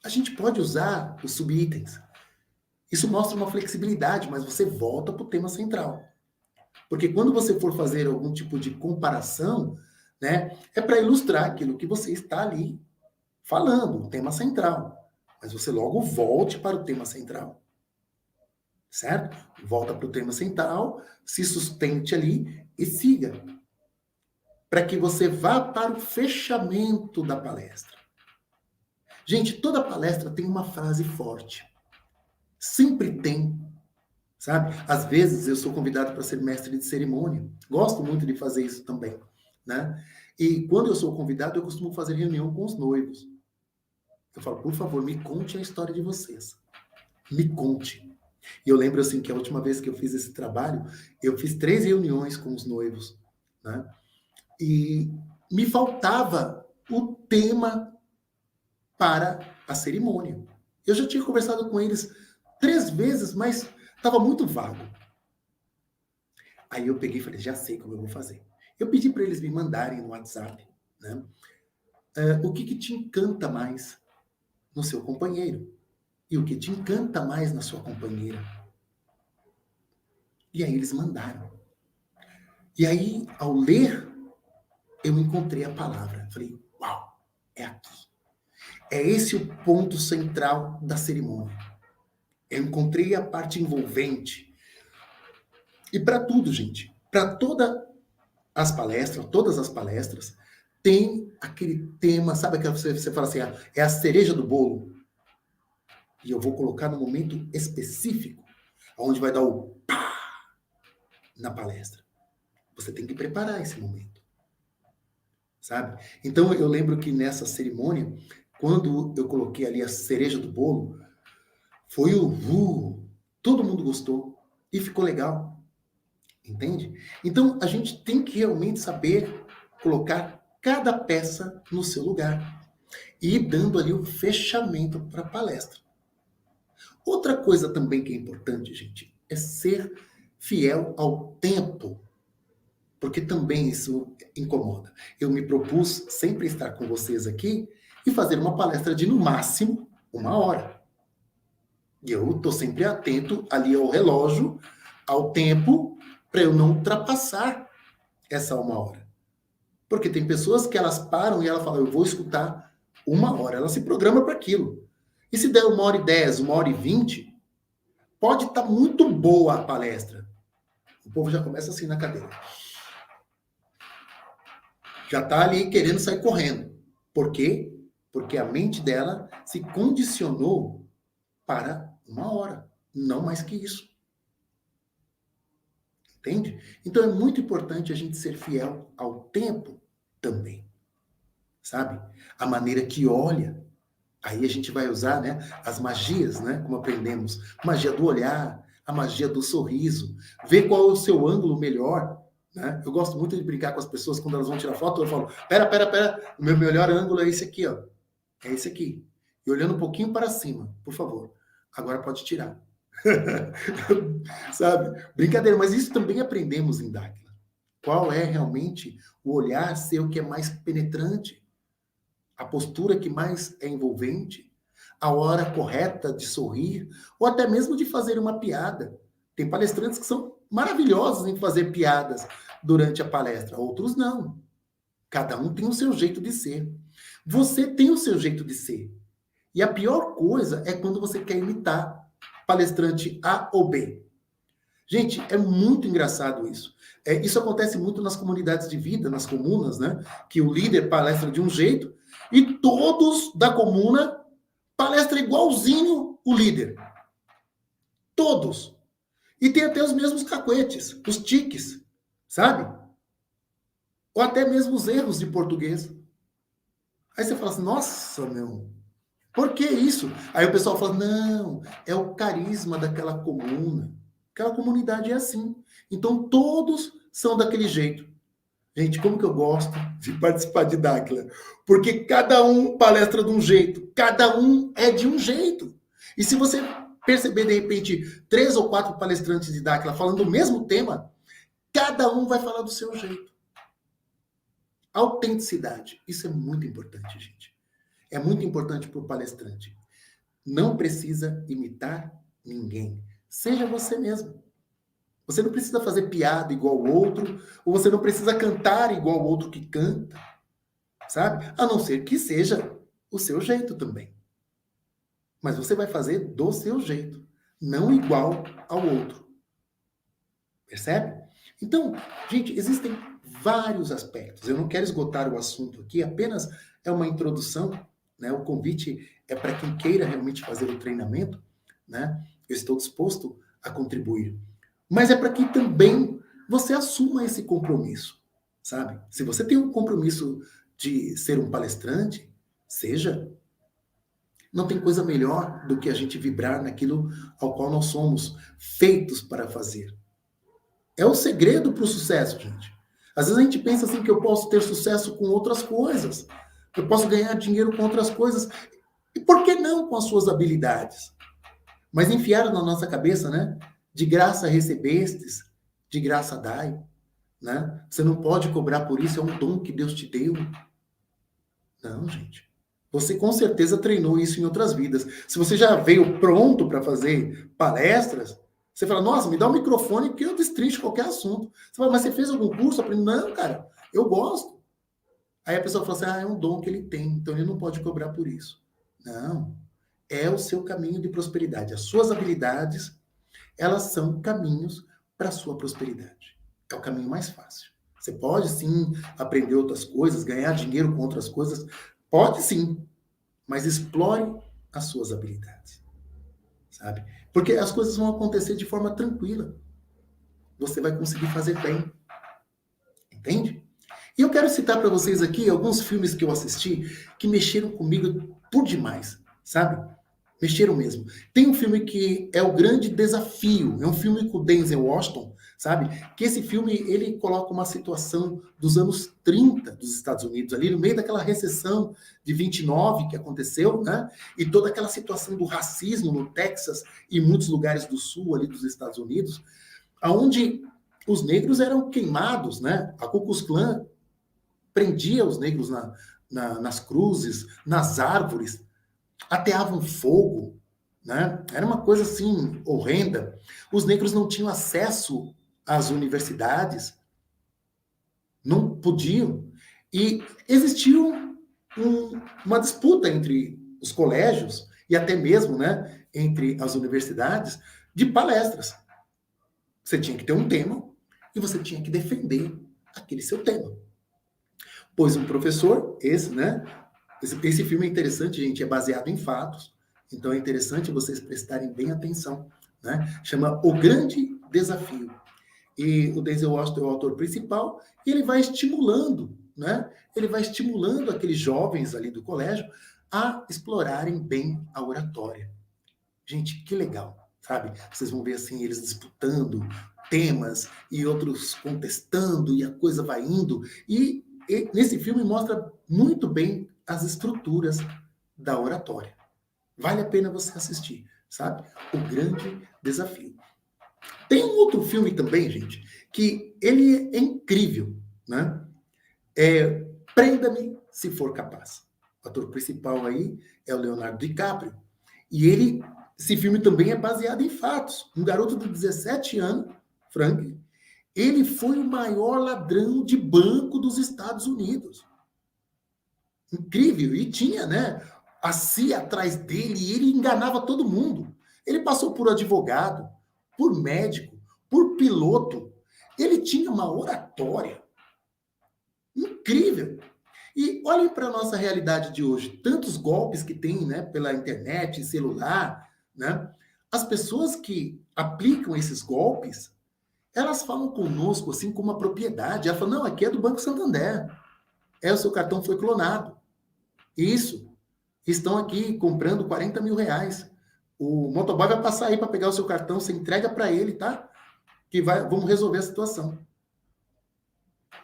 A gente pode usar os subitens. Isso mostra uma flexibilidade, mas você volta para o tema central. Porque quando você for fazer algum tipo de comparação, né, é para ilustrar aquilo que você está ali falando, o tema central. Mas você logo volte para o tema central. Certo? Volta para o tema central, se sustente ali e siga. Para que você vá para o fechamento da palestra. Gente, toda palestra tem uma frase forte. Sempre tem. Sabe? Às vezes eu sou convidado para ser mestre de cerimônia. Gosto muito de fazer isso também, né? E quando eu sou convidado, eu costumo fazer reunião com os noivos. Eu falo, por favor, me conte a história de vocês. Me conte. E eu lembro assim que a última vez que eu fiz esse trabalho, eu fiz 3 reuniões com os noivos, né? E me faltava o tema para a cerimônia. Eu já tinha conversado com eles 3 vezes, mas estava muito vago. Aí eu peguei e falei, já sei como eu vou fazer. Eu pedi para eles me mandarem no WhatsApp, né? O que te encanta mais no seu companheiro? E o que te encanta mais na sua companheira? E aí eles mandaram. E aí, ao ler, eu encontrei a palavra. Falei, uau, é aqui. É esse o ponto central da cerimônia. Eu encontrei a parte envolvente. E para tudo, gente, para todas as palestras, tem aquele tema, sabe aquela que você fala assim, é a cereja do bolo. E eu vou colocar no momento específico, onde vai dar o pá na palestra. Você tem que preparar esse momento. Sabe? Então, eu lembro que nessa cerimônia, quando eu coloquei ali a cereja do bolo, foi todo mundo gostou e ficou legal. Entende? Então, a gente tem que realmente saber colocar cada peça no seu lugar e ir dando ali o fechamento para a palestra. Outra coisa também que é importante, gente, é ser fiel ao tempo, porque também isso incomoda. Eu me propus sempre estar com vocês aqui e fazer uma palestra de, no máximo, 1 hora. E eu estou sempre atento ali ao relógio, ao tempo, para eu não ultrapassar essa 1 hora. Porque tem pessoas que elas param e ela fala, eu vou escutar 1 hora. Ela se programa para aquilo. E se der 1h10, 1h20, pode estar muito boa a palestra. O povo já começa assim na cadeira. Já está ali querendo sair correndo. Por quê? Porque a mente dela se condicionou para 1 hora. Não mais que isso. Entende? Então é muito importante a gente ser fiel ao tempo também. Sabe? A maneira que olha. Aí a gente vai usar, né, as magias, né, como aprendemos. Magia do olhar, a magia do sorriso. Ver qual é o seu ângulo melhor. Né? Eu gosto muito de brincar com as pessoas quando elas vão tirar foto. Eu falo, pera. O meu melhor ângulo é esse aqui, ó. É esse aqui. E olhando um pouquinho para cima, por favor. Agora pode tirar. Sabe? Brincadeira, mas isso também aprendemos em Dáquila. Qual é realmente o olhar seu que é mais penetrante? A postura que mais é envolvente? A hora correta de sorrir? Ou até mesmo de fazer uma piada? Tem palestrantes que são maravilhosos em fazer piadas durante a palestra, outros não. Cada um tem o seu jeito de ser. Você tem o seu jeito de ser. E a pior coisa é quando você quer imitar palestrante A ou B. Gente, é muito engraçado isso. Isso acontece muito nas comunidades de vida, nas comunas, né? Que o líder palestra de um jeito e todos da comuna palestram igualzinho o líder. Todos. E tem até os mesmos cacuetes, os tiques, sabe? Ou até mesmo os erros de português. Aí você fala assim, nossa, meu, por que isso? Aí o pessoal fala, não, é o carisma daquela comuna. Aquela comunidade é assim. Então, todos são daquele jeito. Gente, como que eu gosto de participar de Dáquila? Porque cada um palestra de um jeito. Cada um é de um jeito. E se você perceber, de repente, 3 ou 4 palestrantes de Dáquila falando do mesmo tema, cada um vai falar do seu jeito. Autenticidade. Isso é muito importante, gente. É muito importante para o palestrante. Não precisa imitar ninguém. Seja você mesmo. Você não precisa fazer piada igual o outro, ou você não precisa cantar igual o outro que canta, sabe? A não ser que seja o seu jeito também. Mas você vai fazer do seu jeito, não igual ao outro. Percebe? Então, gente, existem vários aspectos. Eu não quero esgotar o assunto aqui, apenas é uma introdução, né? O convite é para quem queira realmente fazer o treinamento, né? Eu estou disposto a contribuir. Mas é para que também você assuma esse compromisso, sabe? Se você tem um compromisso de ser um palestrante, seja. Não tem coisa melhor do que a gente vibrar naquilo ao qual nós somos feitos para fazer. É o segredo para o sucesso, gente. Às vezes a gente pensa assim que eu posso ter sucesso com outras coisas. Eu posso ganhar dinheiro com outras coisas. E por que não com as suas habilidades? Mas enfiaram na nossa cabeça, né? De graça recebestes, de graça dai. Né? Você não pode cobrar por isso, é um dom que Deus te deu. Não, gente. Você com certeza treinou isso em outras vidas. Se você já veio pronto para fazer palestras, você fala, nossa, me dá um microfone que eu destrincho qualquer assunto. Você fala, mas você fez algum curso? Não, cara, eu gosto. Aí a pessoa fala assim, é um dom que ele tem, então ele não pode cobrar por isso. Não. É o seu caminho de prosperidade. As suas habilidades, elas são caminhos para a sua prosperidade. É o caminho mais fácil. Você pode, sim, aprender outras coisas, ganhar dinheiro com outras coisas. Pode, sim. Mas explore as suas habilidades. Sabe? Porque as coisas vão acontecer de forma tranquila. Você vai conseguir fazer bem. Entende? E eu quero citar para vocês aqui alguns filmes que eu assisti que mexeram comigo por demais. Sabe? Mexeram mesmo. Tem um filme que é O Grande Desafio. É um filme com o Denzel Washington. sabe? Que esse filme, ele coloca uma situação dos anos 30 dos Estados Unidos, ali no meio daquela recessão de 29 que aconteceu, né? E toda aquela situação do racismo no Texas e muitos lugares do sul ali dos Estados Unidos, onde os negros eram queimados, né? A Ku Klux Klan prendia os negros nas cruzes, nas árvores, ateavam fogo, né? Era uma coisa assim horrenda. Os negros não tinham acesso às universidades, não podiam. E existia uma disputa entre os colégios e até mesmo, né, entre as universidades de palestras. Você tinha que ter um tema e você tinha que defender aquele seu tema. Pois um professor, né? Esse filme é interessante, gente, é baseado em fatos, então é interessante vocês prestarem bem atenção, né? Chama O Grande Desafio. E o Denzel Washington é o autor principal, e ele vai estimulando, né? Ele vai estimulando aqueles jovens ali do colégio a explorarem bem a oratória. Gente, que legal, sabe? Vocês vão ver assim, eles disputando temas e outros contestando, e a coisa vai indo. E nesse filme mostra muito bem as estruturas da oratória. Vale a pena você assistir, sabe? O Grande Desafio. Tem um outro filme também, gente, que ele é incrível, né? Prenda-me se for capaz. O ator principal aí é o Leonardo DiCaprio. E esse filme também é baseado em fatos. Um garoto de 17 anos, Frank, ele foi o maior ladrão de banco dos Estados Unidos. Incrível. E tinha, né, a CIA atrás dele, e ele enganava todo mundo. Ele passou por advogado, por médico, por piloto. Ele tinha uma oratória incrível. E olhem para a nossa realidade de hoje. Tantos golpes que tem, né, pela internet, celular, né? As pessoas que aplicam esses golpes, elas falam conosco assim com uma propriedade. Ela fala, não, aqui é do Banco Santander. O seu cartão foi clonado. Isso. Estão aqui comprando 40 mil reais. O motoboy vai passar aí para pegar o seu cartão, você entrega para ele, tá? Que vamos resolver a situação.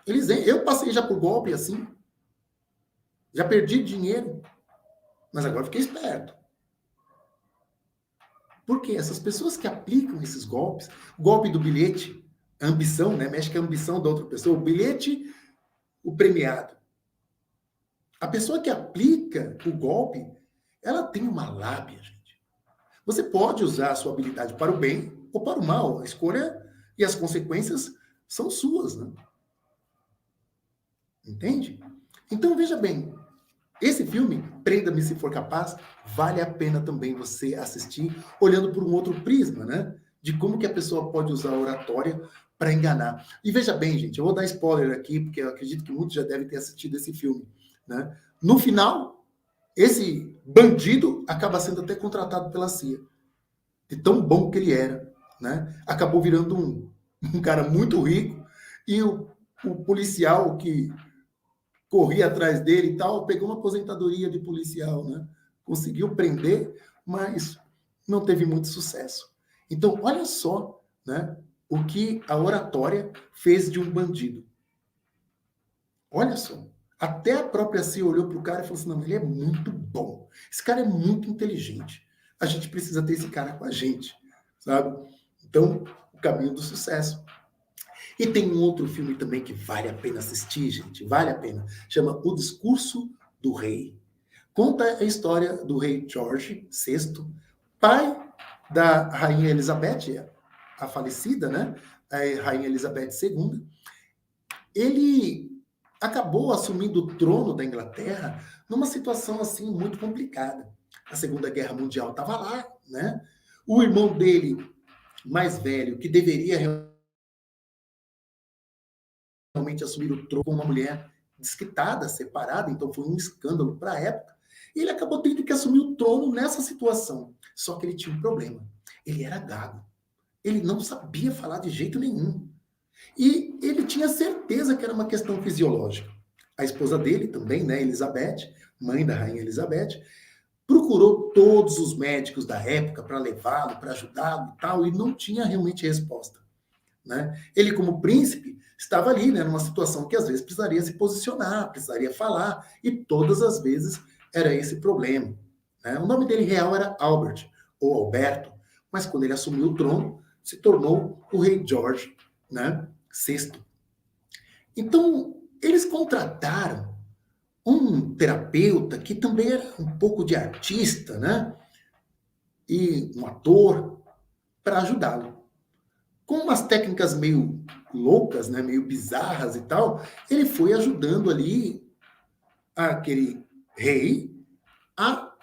Eu passei já por golpe assim. Já perdi dinheiro. Mas agora fiquei esperto. Porque essas pessoas que aplicam esses golpes, o golpe do bilhete, a ambição, né? Mexe com a ambição da outra pessoa. O bilhete, o premiado. A pessoa que aplica o golpe, ela tem uma lábia, gente. Você pode usar a sua habilidade para o bem ou para o mal. A escolha e as consequências são suas, né? Entende? Então, veja bem, esse filme, Prenda-me se for capaz, vale a pena também você assistir, olhando por um outro prisma, né? De como que a pessoa pode usar a oratória para enganar. E veja bem, gente, eu vou dar spoiler aqui, porque eu acredito que muitos já devem ter assistido esse filme, né? No final, esse bandido acaba sendo até contratado pela CIA. De tão bom que ele era, né? Acabou virando um cara muito rico, e o policial que corria atrás dele e tal, pegou uma aposentadoria de policial, né? Conseguiu prender, mas não teve muito sucesso. Então, olha só, né, o que a oratória fez de um bandido. Olha só. Até a própria CIA olhou para o cara e falou assim, não, ele é muito bom. Esse cara é muito inteligente. A gente precisa ter esse cara com a gente, sabe? Então, o caminho do sucesso. E tem um outro filme também que vale a pena assistir, gente, vale a pena. Chama O Discurso do Rei. Conta a história do rei George VI, pai da rainha Elizabeth, a falecida, né? A rainha Elizabeth II. Ele acabou assumindo o trono da Inglaterra numa situação assim muito complicada. A Segunda Guerra Mundial estava lá, né? O irmão dele, mais velho, que deveria realmente assumir o trono com uma mulher desquitada, separada, então foi um escândalo para a época. E ele acabou tendo que assumir o trono nessa situação. Só que ele tinha um problema. Ele era gago. Ele não sabia falar de jeito nenhum. E ele tinha certeza que era uma questão fisiológica. A esposa dele também, né, Elizabeth, mãe da rainha Elizabeth, procurou todos os médicos da época para levá-lo, para ajudá-lo e tal, e não tinha realmente resposta. né? Ele, como príncipe, estava ali, né, numa situação que às vezes precisaria se posicionar, precisaria falar, e todas as vezes era esse problema, né? O nome dele real era Albert, ou Alberto, mas quando ele assumiu o trono, se tornou o rei George, né, sexto. Então, eles contrataram um terapeuta que também era um pouco de artista, né? E um ator, para ajudá-lo. Com umas técnicas meio loucas, né? Meio bizarras e tal, ele foi ajudando ali aquele rei a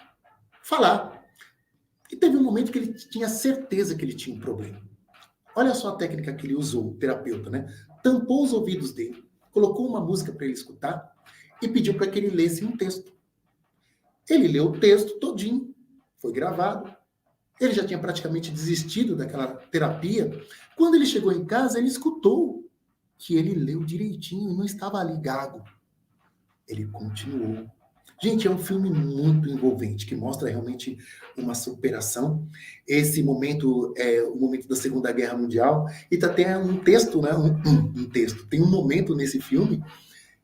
falar. E teve um momento que ele tinha certeza que ele tinha um problema. Olha só a técnica que ele usou, o terapeuta, né? Tampou os ouvidos dele, colocou uma música para ele escutar e pediu para que ele lesse um texto. Ele leu o texto todinho, foi gravado. Ele já tinha praticamente desistido daquela terapia. Quando ele chegou em casa, ele escutou que ele leu direitinho e não estava ali gago. Ele continuou. Gente, é um filme muito envolvente, que mostra realmente uma superação. Esse momento é o momento da Segunda Guerra Mundial, e tá até um texto, né? Um texto. Tem um momento nesse filme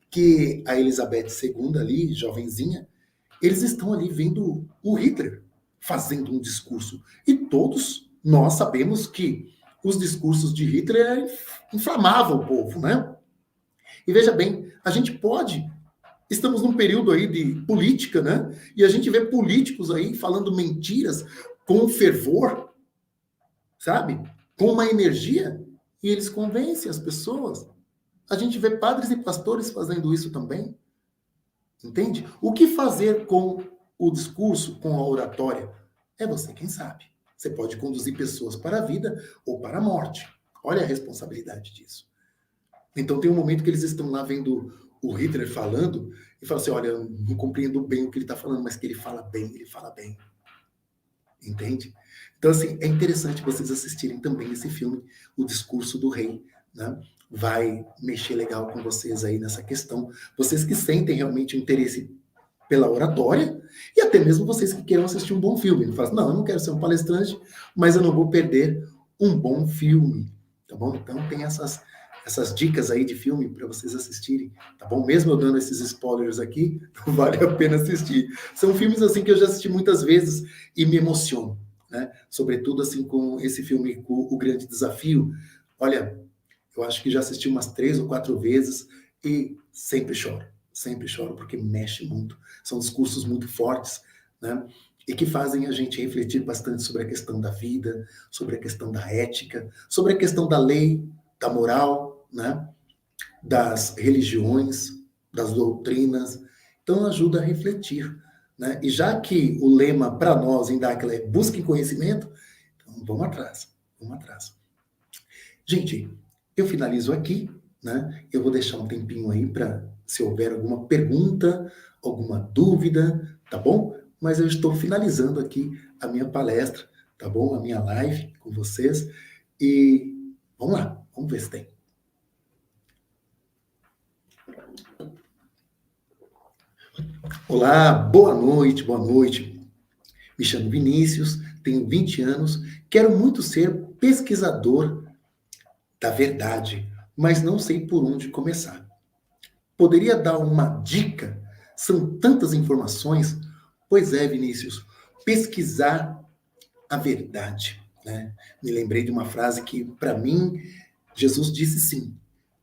que a Elizabeth II ali, jovenzinha, eles estão ali vendo o Hitler fazendo um discurso. E todos nós sabemos que os discursos de Hitler inflamavam o povo, né? E veja bem, a gente pode. Estamos num período aí de política, né? E a gente vê políticos aí falando mentiras com fervor, sabe? Com uma energia, e eles convencem as pessoas. A gente vê padres e pastores fazendo isso também. Entende? O que fazer com o discurso, com a oratória? É você quem sabe. Você pode conduzir pessoas para a vida ou para a morte. Olha a responsabilidade disso. Então tem um momento que eles estão lá vendo o Hitler falando e falam assim, olha, eu não compreendo bem o que ele está falando, mas que ele fala bem, ele fala bem. Entende? Então, assim, é interessante vocês assistirem também esse filme, O Discurso do Rei, né? Vai mexer legal com vocês aí nessa questão. Vocês que sentem realmente interesse pela oratória e até mesmo vocês que queiram assistir um bom filme. Não faz, não, eu não quero ser um palestrante, mas eu não vou perder um bom filme, tá bom? Então tem essas dicas aí de filme para vocês assistirem, tá bom? Mesmo eu dando esses spoilers aqui, vale a pena assistir. São filmes assim que eu já assisti muitas vezes e me emociono, né? Sobretudo assim com esse filme, com O Grande Desafio. Olha, eu acho que já assisti umas 3 ou 4 vezes e sempre choro porque mexe muito. São discursos muito fortes, né? E que fazem a gente refletir bastante sobre a questão da vida, sobre a questão da ética, sobre a questão da lei, da moral, né? Das religiões, das doutrinas. Então ajuda a refletir, né? E já que o lema para nós em Dáquila é busque conhecimento, então vamos atrás, vamos atrás. Gente, eu finalizo aqui, né? Eu vou deixar um tempinho aí para se houver alguma pergunta, alguma dúvida, tá bom? Mas eu estou finalizando aqui a minha palestra, tá bom? A minha live com vocês. E vamos lá, vamos ver se tem. Olá, boa noite, boa noite. Me chamo Vinícius, tenho 20 anos, quero muito ser pesquisador da verdade, mas não sei por onde começar. Poderia dar uma dica? São tantas informações. Pois é, Vinícius, pesquisar a verdade, né? Me lembrei de uma frase que, para mim, Jesus disse sim: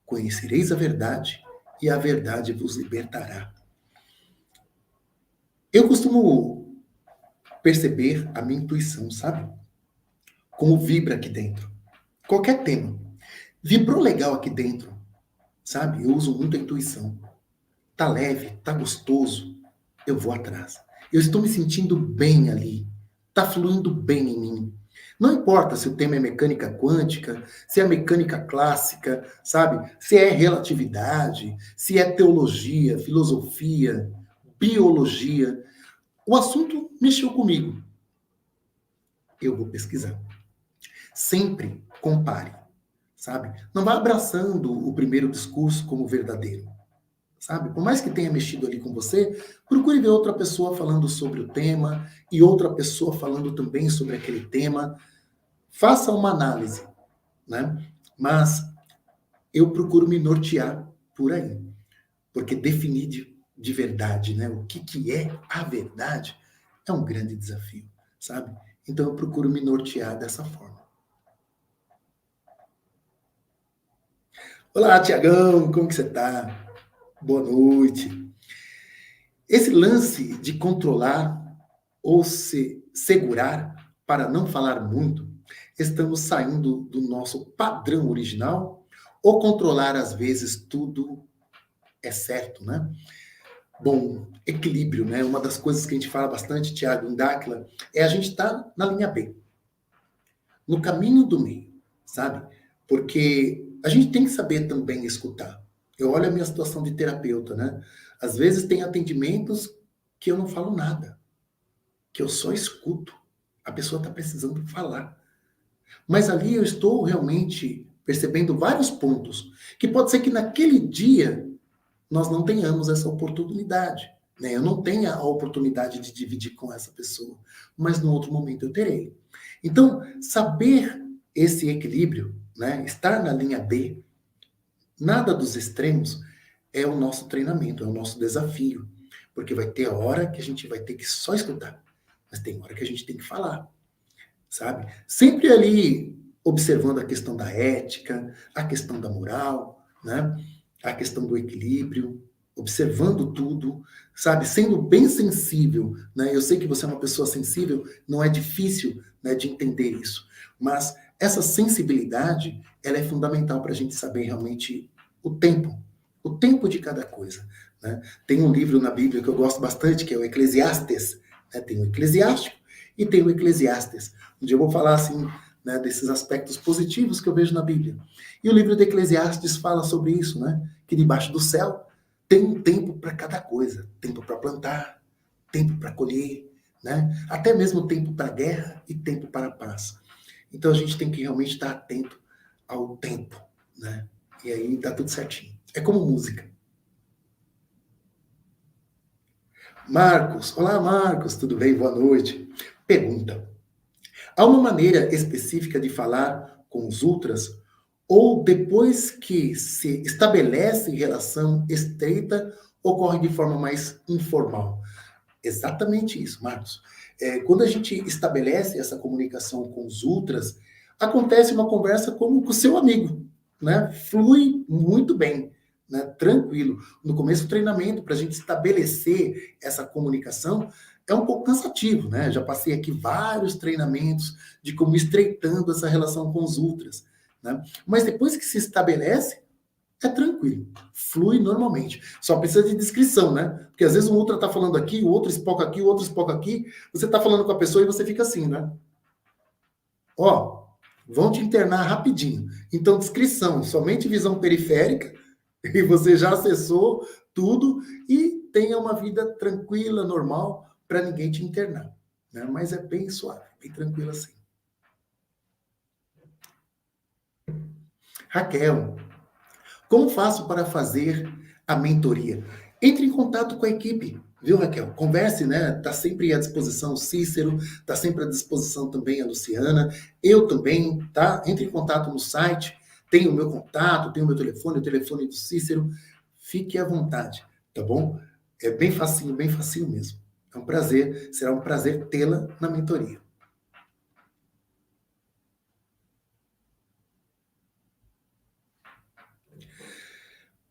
conhecereis a verdade e a verdade vos libertará. Eu costumo perceber a minha intuição, sabe? Como vibra aqui dentro. Qualquer tema. Vibrou legal aqui dentro, sabe? Eu uso muito a intuição. Tá leve, tá gostoso, eu vou atrás. Eu estou me sentindo bem ali. Tá fluindo bem em mim. Não importa se o tema é mecânica quântica, se é mecânica clássica, sabe? Se é relatividade, se é teologia, filosofia, biologia. O assunto mexeu comigo. Eu vou pesquisar. Sempre compare, sabe? Não vá abraçando o primeiro discurso como verdadeiro. Sabe? Por mais que tenha mexido ali com você, procure ver outra pessoa falando sobre o tema e outra pessoa falando também sobre aquele tema. Faça uma análise, né? Mas eu procuro me nortear por aí, porque definir de verdade, né, o que é a verdade, é um grande desafio, sabe? Então eu procuro me nortear dessa forma. Olá, Tiagão, como que você tá? Boa noite. Esse lance de controlar ou se segurar para não falar muito, estamos saindo do nosso padrão original ou controlar às vezes tudo é certo, né? Bom, equilíbrio, né? Uma das coisas que a gente fala bastante, Tiago, em Dáquila, é a gente estar na linha B, no caminho do meio, sabe? Porque a gente tem que saber também escutar. Eu olho a minha situação de terapeuta, né? Às vezes tem atendimentos que eu não falo nada, que eu só escuto. A pessoa está precisando falar. Mas ali eu estou realmente percebendo vários pontos, que pode ser que naquele dia nós não tenhamos essa oportunidade. Né? Eu não tenha a oportunidade de dividir com essa pessoa, mas no outro momento eu terei. Então, saber esse equilíbrio, né? Estar na linha B, nada dos extremos, é o nosso treinamento, é o nosso desafio. Porque vai ter hora que a gente vai ter que só escutar, mas tem hora que a gente tem que falar, sabe? Sempre ali observando a questão da ética, a questão da moral, né? A questão do equilíbrio, observando tudo, sabe? Sendo bem sensível, né? Eu sei que você é uma pessoa sensível, não é difícil, né, de entender isso, mas essa sensibilidade, ela é fundamental para a gente saber realmente o tempo de cada coisa, né? Tem um livro na Bíblia que eu gosto bastante, que é o Eclesiastes, né? Tem o Eclesiástico e tem o Eclesiastes. Um dia eu vou falar assim, né, desses aspectos positivos que eu vejo na Bíblia. E o livro de Eclesiastes fala sobre isso, né? Que debaixo do céu tem um tempo para cada coisa, tempo para plantar, tempo para colher, né? Até mesmo tempo para guerra e tempo para a paz. Então a gente tem que realmente estar atento ao tempo, né? E aí dá tudo certinho. É como música. Marcos, olá Marcos, tudo bem? Boa noite. Pergunta: há uma maneira específica de falar com os ultras ou depois que se estabelece relação estreita, ocorre de forma mais informal? Exatamente isso, Marcos. Quando a gente estabelece essa comunicação com os ultras, acontece uma conversa como com o seu amigo, né? Flui muito bem, né? Tranquilo. No começo do treinamento, para a gente estabelecer essa comunicação, é um pouco cansativo, né? Já passei aqui vários treinamentos de como estreitando essa relação com os ultras, né? Mas depois que se estabelece, é tranquilo, flui normalmente. Só precisa de descrição, né? Porque às vezes um ultra tá falando aqui, o outro espoca aqui, o outro espoca aqui. Você tá falando com a pessoa e você fica assim, né? Ó, vão te internar rapidinho. Então, descrição, somente visão periférica, e você já acessou tudo e tenha uma vida tranquila, normal, para ninguém te internar. Né? Mas é bem suave, bem tranquilo assim. Raquel, como faço para fazer a mentoria? Entre em contato com a equipe, viu, Raquel? Converse, né? Está sempre à disposição o Cícero, está sempre à disposição também a Luciana, eu também, tá? Entre em contato no site, tem o meu contato, tem o meu telefone, o telefone do Cícero. Fique à vontade, tá bom? É bem facinho mesmo. É um prazer, será um prazer tê-la na mentoria.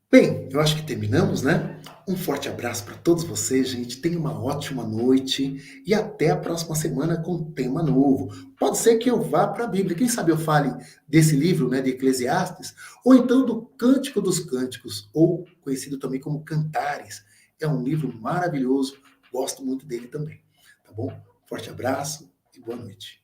Bem, eu acho que terminamos, né? Um forte abraço para todos vocês, gente. Tenha uma ótima noite e até a próxima semana com um tema novo. Pode ser que eu vá para a Bíblia. Quem sabe eu fale desse livro, né, de Eclesiastes, ou então do Cântico dos Cânticos, ou conhecido também como Cantares. É um livro maravilhoso. Gosto muito dele também. Tá bom? Forte abraço e boa noite.